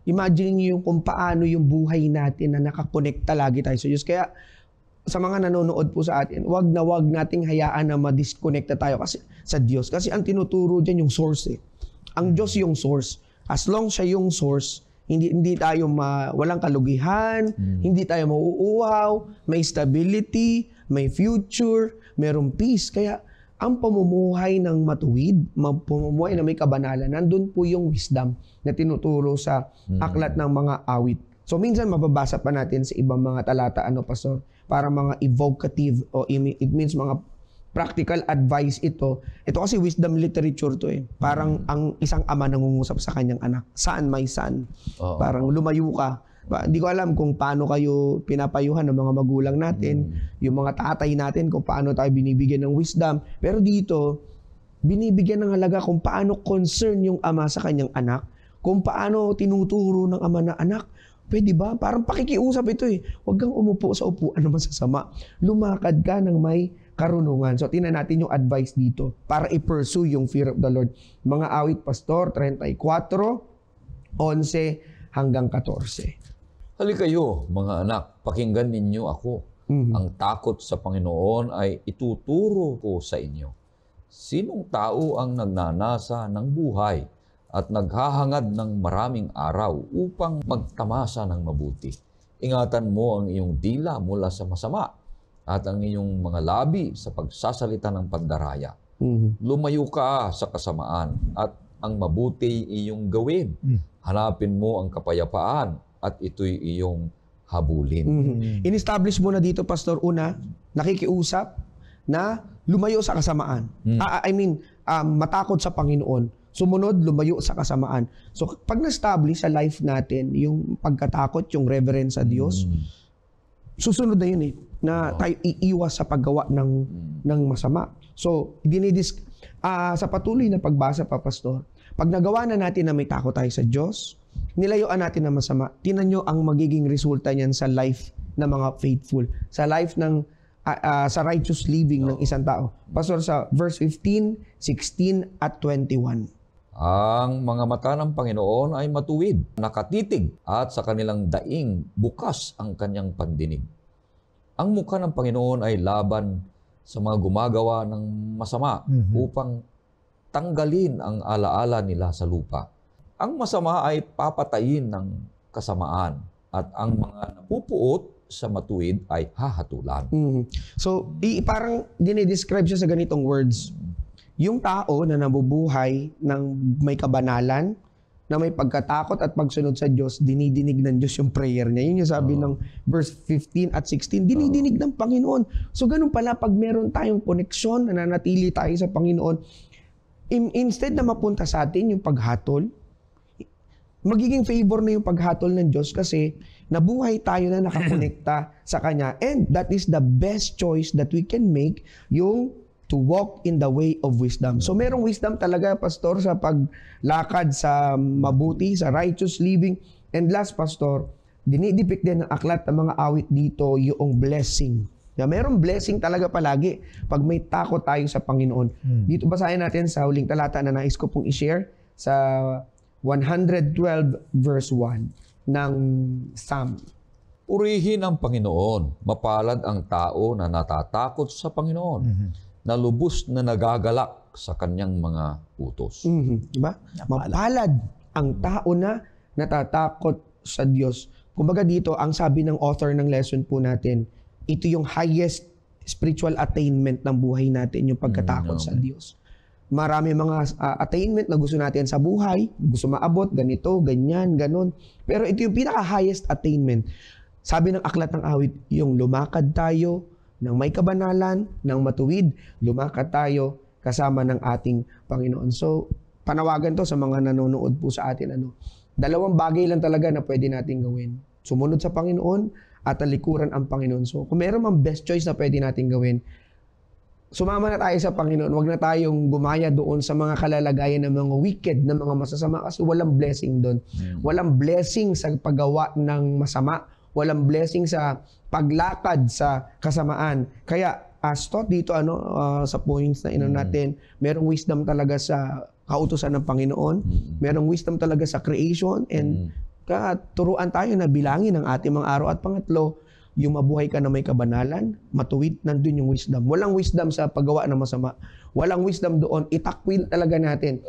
Imagine niyo kung paano yung buhay natin na nakakonekta lagi tayo sa Diyos. Kaya sa mga nanonood po sa atin, wag nating hayaan na ma-disconnecta tayo kasi sa Diyos. Kasi ang tinuturo dyan yung source. Ang Diyos yung source. As long siya yung source, hindi tayo walang kalugihan, hindi tayo mauuhaw, may stability, may future, mayroong peace. Kaya ang pamumuhay ng matuwid, pamumuhay na may kabanalan, nandun po yung wisdom na tinuturo sa aklat ng mga awit. So minsan mababasa pa natin sa ibang mga talata, Pastor, para mga evocative o it means mga practical advice ito. Ito kasi wisdom literature to eh. Parang ang isang ama nangungusap sa kanyang anak. Son, my son. Parang lumayo ka. Hindi ko alam kung paano kayo pinapayuhan ng mga magulang natin, yung mga tatay natin, kung paano tayo binibigyan ng wisdom. Pero dito, binibigyan ng halaga kung paano concern yung ama sa kanyang anak, kung paano tinuturo ng ama na anak, pwede ba? Parang pakikiusap ito eh. Huwag kang umupo sa upuan na masasama. Lumakad ka ng may karunungan. So, tingnan natin yung advice dito para i-pursue yung fear of the Lord. Mga awit, Pastor, 34, 11 hanggang 14. Halikayo, mga anak, pakinggan ninyo ako. Ang takot sa Panginoon ay ituturo ko sa inyo. Sinong tao ang nagnanasa ng buhay at naghahangad ng maraming araw upang magtamasa ng mabuti? Ingatan mo ang iyong dila mula sa masama at ang iyong mga labi sa pagsasalita ng pandaraya. Lumayo ka sa kasamaan at ang mabuti iyong gawin. Hanapin mo ang kapayapaan at ito'y iyong habulin. In-establish mo na dito, Pastor, una, nakikiusap na lumayo sa kasamaan. Matakot sa Panginoon. Sumunod, lumayo sa kasamaan. So, pag na-establish sa life natin, yung pagkatakot, yung reverence sa Diyos, susunod na yun eh, na tayo iiwas sa paggawa ng masama. So, sa patuloy na pagbasa pa, Pastor, pag nagawa na natin na may takot tayo sa Diyos, nilayuan natin ng masama, tinan nyo ang magiging resulta niyan sa life ng mga faithful, sa life ng sa righteous living ng isang tao. Pastor, sa verse 15, 16 at 21. Ang mga mata ng Panginoon ay matuwid, nakatitig, at sa kanilang daing bukas ang kanyang pandinig. Ang mukha ng Panginoon ay laban sa mga gumagawa ng masama upang tanggalin ang alaala nila sa lupa. Ang masama ay papatayin ng kasamaan at ang mga napupuot sa matuwid ay hahatulan. So, parang dinidescribe siya sa ganitong words. Yung tao na nabubuhay ng may kabanalan, na may pagkatakot at pagsunod sa Diyos, dinidinig ng Diyos yung prayer niya. Yun yung sabi ng verse 15 at 16, dinidinig ng Panginoon. So, ganun pala, pag meron tayong koneksyon, nananatili tayo sa Panginoon, instead na mapunta sa atin yung paghatol, magiging favor na yung paghatol ng Diyos kasi nabuhay tayo na nakakonekta sa Kanya. And that is the best choice that we can make, yung to walk in the way of wisdom. So merong wisdom talaga, Pastor, sa paglakad sa mabuti, sa righteous living. And last, Pastor, dinidepict din ng aklat ng mga awit dito yung blessing. Merong blessing talaga palagi pag may takot tayo sa Panginoon. Dito basahin natin sa huling talata na nais ko pong i-share sa 112 verse 1 ng Psalm. Purihin ang Panginoon, mapalad ang tao na natatakot sa Panginoon, na lubos na nagagalak sa kanyang mga utos. Diba? Mapalad ang tao na natatakot sa Diyos. Kumbaga dito, ang sabi ng author ng lesson po natin, ito yung highest spiritual attainment ng buhay natin, yung pagkatakot sa Diyos. Marami mga attainment na gusto natin sa buhay, gusto maabot, ganito, ganyan, ganon. Pero ito yung pinaka-highest attainment. Sabi ng aklat ng awit, yung lumakad tayo ng may kabanalan, ng matuwid, lumakad tayo kasama ng ating Panginoon. So, panawagan to sa mga nanonood po sa atin. Dalawang bagay lang talaga na pwede natin gawin. Sumunod sa Panginoon at talikuran ang Panginoon. So, kung meron mang best choice na pwede natin gawin, sumama na tayo sa Panginoon. Huwag na tayong gumaya doon sa mga kalalagayan ng mga wicked, ng mga masasama kasi walang blessing doon. Walang blessing sa paggawa ng masama. Walang blessing sa paglakad sa kasamaan. Kaya as taught dito sa points na natin, merong wisdom talaga sa kautusan ng Panginoon. Merong wisdom talaga sa creation and turuan tayo na bilangin ang ating mga araw. At pangatlo, yung mabuhay ka na may kabanalan, matuwid, nandun yung wisdom. Walang wisdom sa paggawa ng masama. Walang wisdom doon, itakwil talaga natin.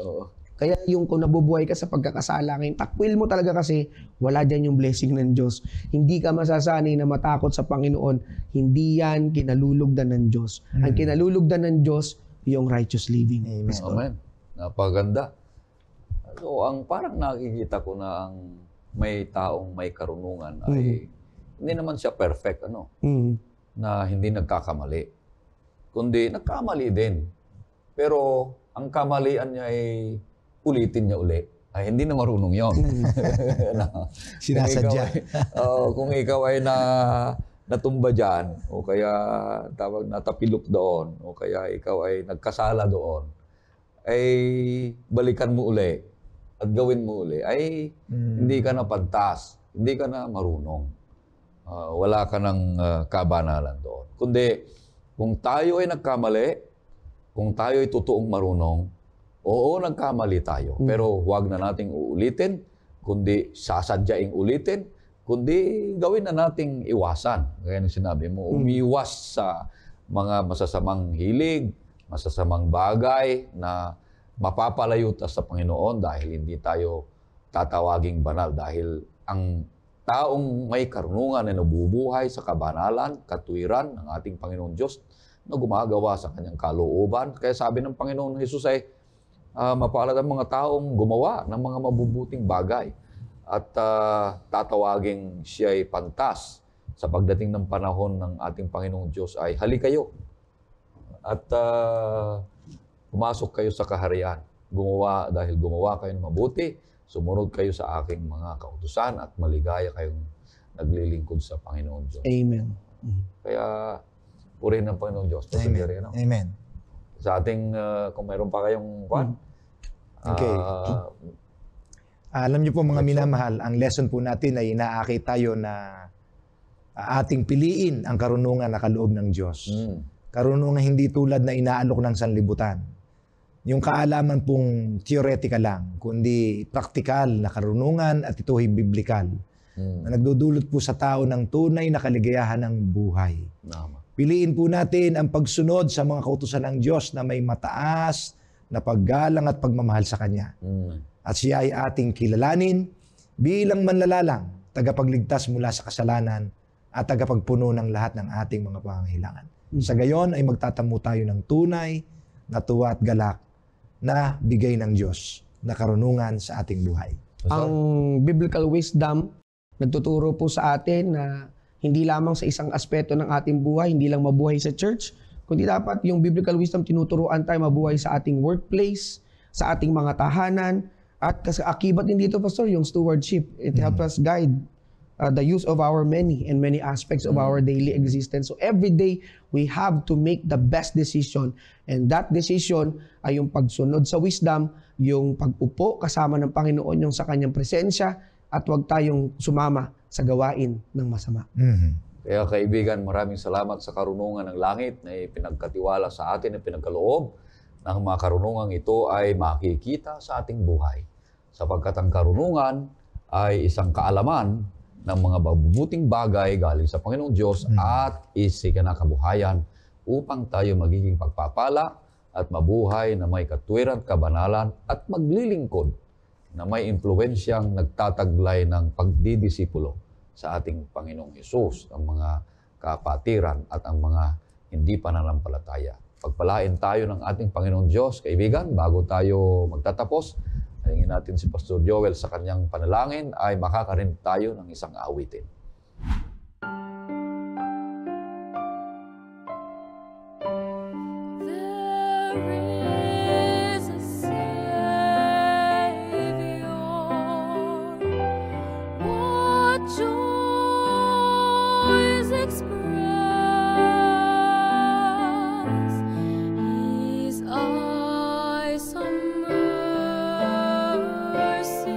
Kaya yung kung nabubuhay ka sa pagkakasala ngayon, takwil mo talaga kasi wala dyan yung blessing ng Diyos. Hindi ka masasanay na matakot sa Panginoon. Hindi yan kinalulugdan ng Diyos. Ang kinalulugdan ng Diyos, yung righteous living. Amen. Napaganda. So, ang parang nakikita ko na ang may taong may karunungan ay hindi naman siya perfect, na hindi nagkakamali. Kundi nagkamali din. Pero ang kamalian niya ay ulitin niya uli. Ay, hindi na marunong yun. Sinasadya. Kung ikaw ay natumba dyan, o kaya tawag natapilok doon, o kaya ikaw ay nagkasala doon, ay balikan mo uli at gawin mo uli, ay hindi ka na pantas, hindi ka na marunong. Wala ka ng kabanalan doon. Kundi, kung tayo ay nagkamali, kung tayo ay totoong marunong, oo, nagkamali tayo. Pero huwag na nating uulitin, kundi sasadyaing ulitin, kundi gawin na nating iwasan. Gaya ng sinabi mo, umiwas sa mga masasamang hilig, masasamang bagay na mapapalayo tayo sa Panginoon dahil hindi tayo tatawaging banal. Dahil ang taong may karunungan na nabubuhay sa kabanalan, katwiran ng ating Panginoon Diyos na gumagawa sa kanyang kalooban. Kaya sabi ng Panginoon Jesus ay, mapalad ang mga taong gumawa ng mga mabubuting bagay at tatawaging siya ay pantas sa pagdating ng panahon ng ating Panginoong Diyos ay halikayo at pumasok kayo sa kaharian. Dahil gumawa kayo ng mabuti, sumunod kayo sa aking mga kautusan at maligaya kayong naglilingkod sa Panginoon Diyos. Amen. Kaya purihin ng Panginoong Diyos. Amen. Amen. Sa ating, kung mayroon pa kayong kwan. Okay. Alam niyo po mga minamahal, ang lesson po natin ay inaakit tayo na ating piliin ang karunungan na kaloob ng Diyos. Karunungan hindi tulad na inaalok ng sanlibutan. Yung kaalaman pong theoretical lang, kundi praktikal na karunungan at ito ay biblikal. Na nagdudulot po sa tao ng tunay na kaligayahan ng buhay. Piliin po natin ang pagsunod sa mga kautusan ng Diyos na may mataas na paggalang at pagmamahal sa Kanya. At siya ay ating kilalanin bilang manlalalang, tagapagligtas mula sa kasalanan at tagapagpuno ng lahat ng ating mga pangangailangan. Sa gayon ay magtatamo tayo ng tunay na tuwa at galak na bigay ng Diyos na karunungan sa ating buhay. Ang biblical wisdom nagtuturo po sa atin na hindi lamang sa isang aspeto ng ating buhay, hindi lang mabuhay sa church, kundi dapat yung biblical wisdom tinuturuan tayo mabuhay sa ating workplace, sa ating mga tahanan, at kasi akibat din dito, Pastor, yung stewardship. It helps us guide the use of our many aspects of our daily existence. So every day, we have to make the best decision. And that decision ay yung pagsunod sa wisdom, yung pag-upo kasama ng Panginoon, yung sa kanyang presensya, at huwag tayong sumama sa gawain ng masama. Kaya kaibigan, maraming salamat sa karunungan ng langit na ipinagkatiwala sa atin, na pinagkaloob ng mga karunungan ito ay makikita sa ating buhay. Sapagkat ang karunungan ay isang kaalaman ng mga mabubuting bagay galing sa Panginoong Diyos at isikinakabuhayan upang tayo magiging pagpapala at mabuhay na may katwiran, kabanalan at maglilingkod na may impluwensyang nagtataglay ng pagdidisipulo sa ating Panginoong Hesus, ang mga kapatiran at ang mga hindi pananampalataya. Pagpalain tayo ng ating Panginoong Diyos, kaibigan, bago tayo magtatapos, ayungin natin si Pastor Joel sa kanyang panalangin ay makakarinig tayo ng isang awitin. is a Savior. What joys express His eyes on mercy.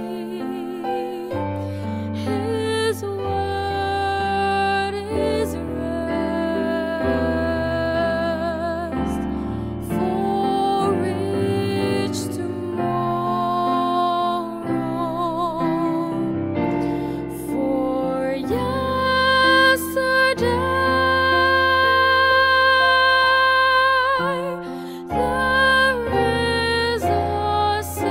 His word is rest for each tomorrow. For yesterday there is a Savior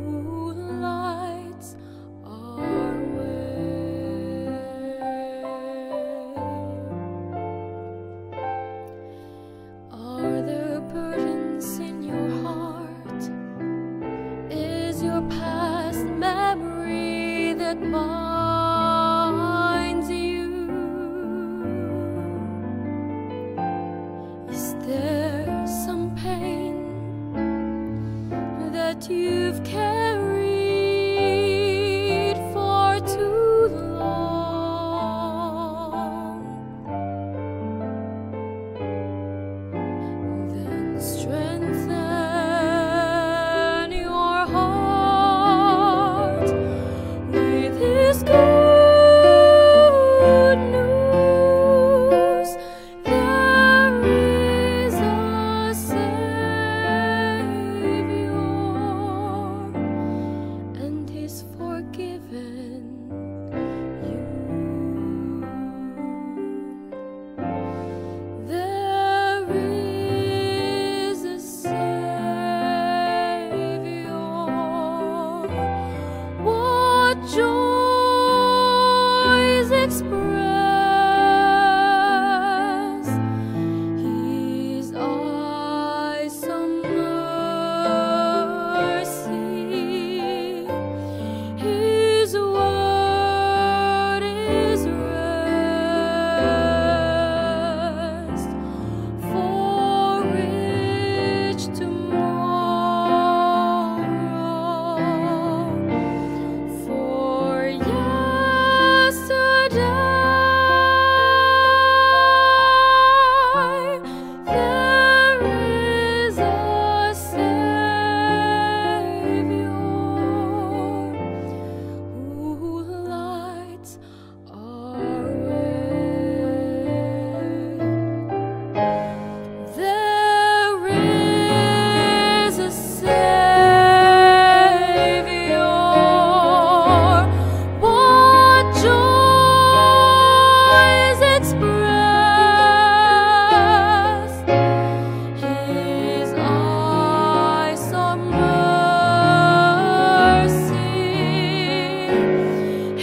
who lights our way. Are there burdens in your heart? Is your past memory that binds you? Is there some pain that you've carried for too long? Then strengthen your heart with His good news. There is a Savior, and He's forgiven you. There is a Savior. What joys express His eyes on mercy. His word is rest for each tomorrow. For yesterday there is a Savior who lights our way. There is a Savior. What joys express His eyes on mercy.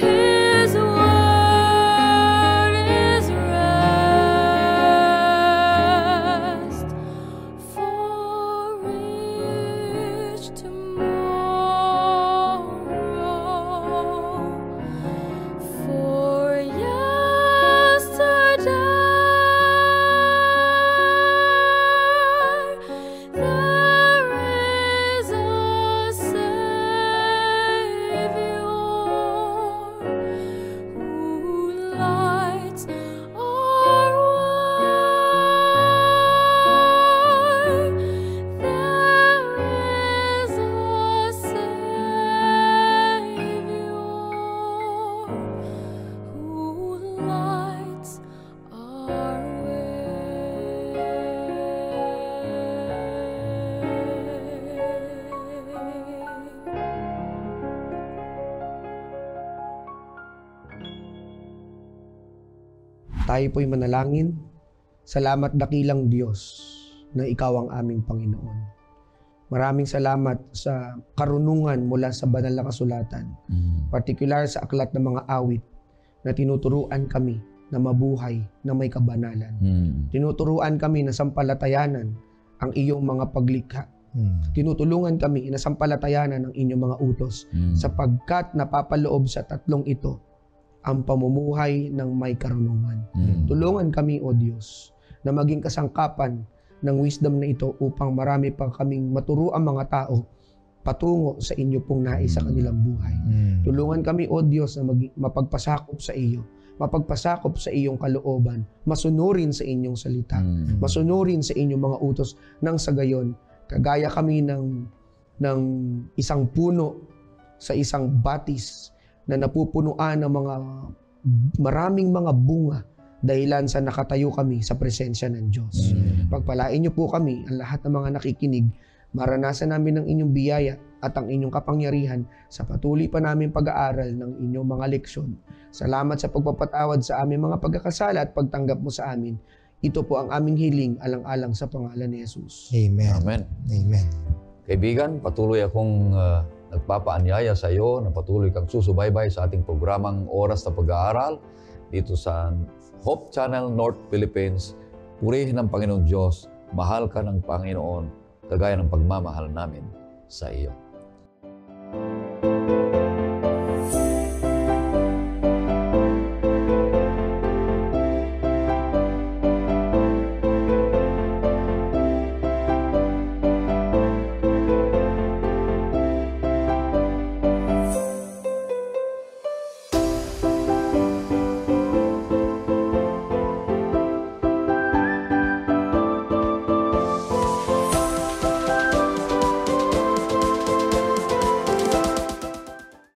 His word is rest for each tomorrow. For yesterday there is a Savior who lights our way. There is a Savior who lights our Tayo po'y manalangin. Salamat dakilang Diyos na Ikaw ang aming Panginoon. Maraming salamat sa karunungan mula sa banal na kasulatan, partikular sa aklat ng mga awit na tinuturuan kami na mabuhay na may kabanalan. Tinuturuan kami na sampalatayanan ang iyong mga paglikha. Tinutulungan kami na sampalatayanan ang inyong mga utos sapagkat napapaloob sa tatlong ito ang pamumuhay ng may karunungan. Tulungan kami, O Diyos, na maging kasangkapan ng wisdom na ito upang marami pa kaming maturuan mga tao patungo sa inyo pong nais sa kanilang buhay. Tulungan kami, O Diyos, na mapagpasakop sa iyo, mapagpasakop sa iyong kalooban, masunurin sa inyong salita, masunurin sa inyong mga utos, nang sa gayon, kagaya kami ng isang puno sa isang batis na napupunuan ng maraming mga bunga dahilan sa nakatayo kami sa presensya ng Diyos. Pagpalain niyo po kami, ang lahat ng mga nakikinig, maranasan namin ang inyong biyaya at ang inyong kapangyarihan sa patuloy pa namin pag-aaral ng inyong mga leksyon. Salamat sa pagpapatawad sa aming mga pagkakasala at pagtanggap mo sa amin. Ito po ang aming hiling alang-alang sa pangalan ni Jesus. Amen. Amen. Amen. Kaibigan, patuloy akong nagpapaanyaya sa iyo na patuloy kang susubaybay sa ating programang Oras na Pag-aaral dito sa Hope Channel North Philippines. Purihin ang Panginoong Diyos, mahal ka ng Panginoon, kagaya ng pagmamahal namin sa iyo.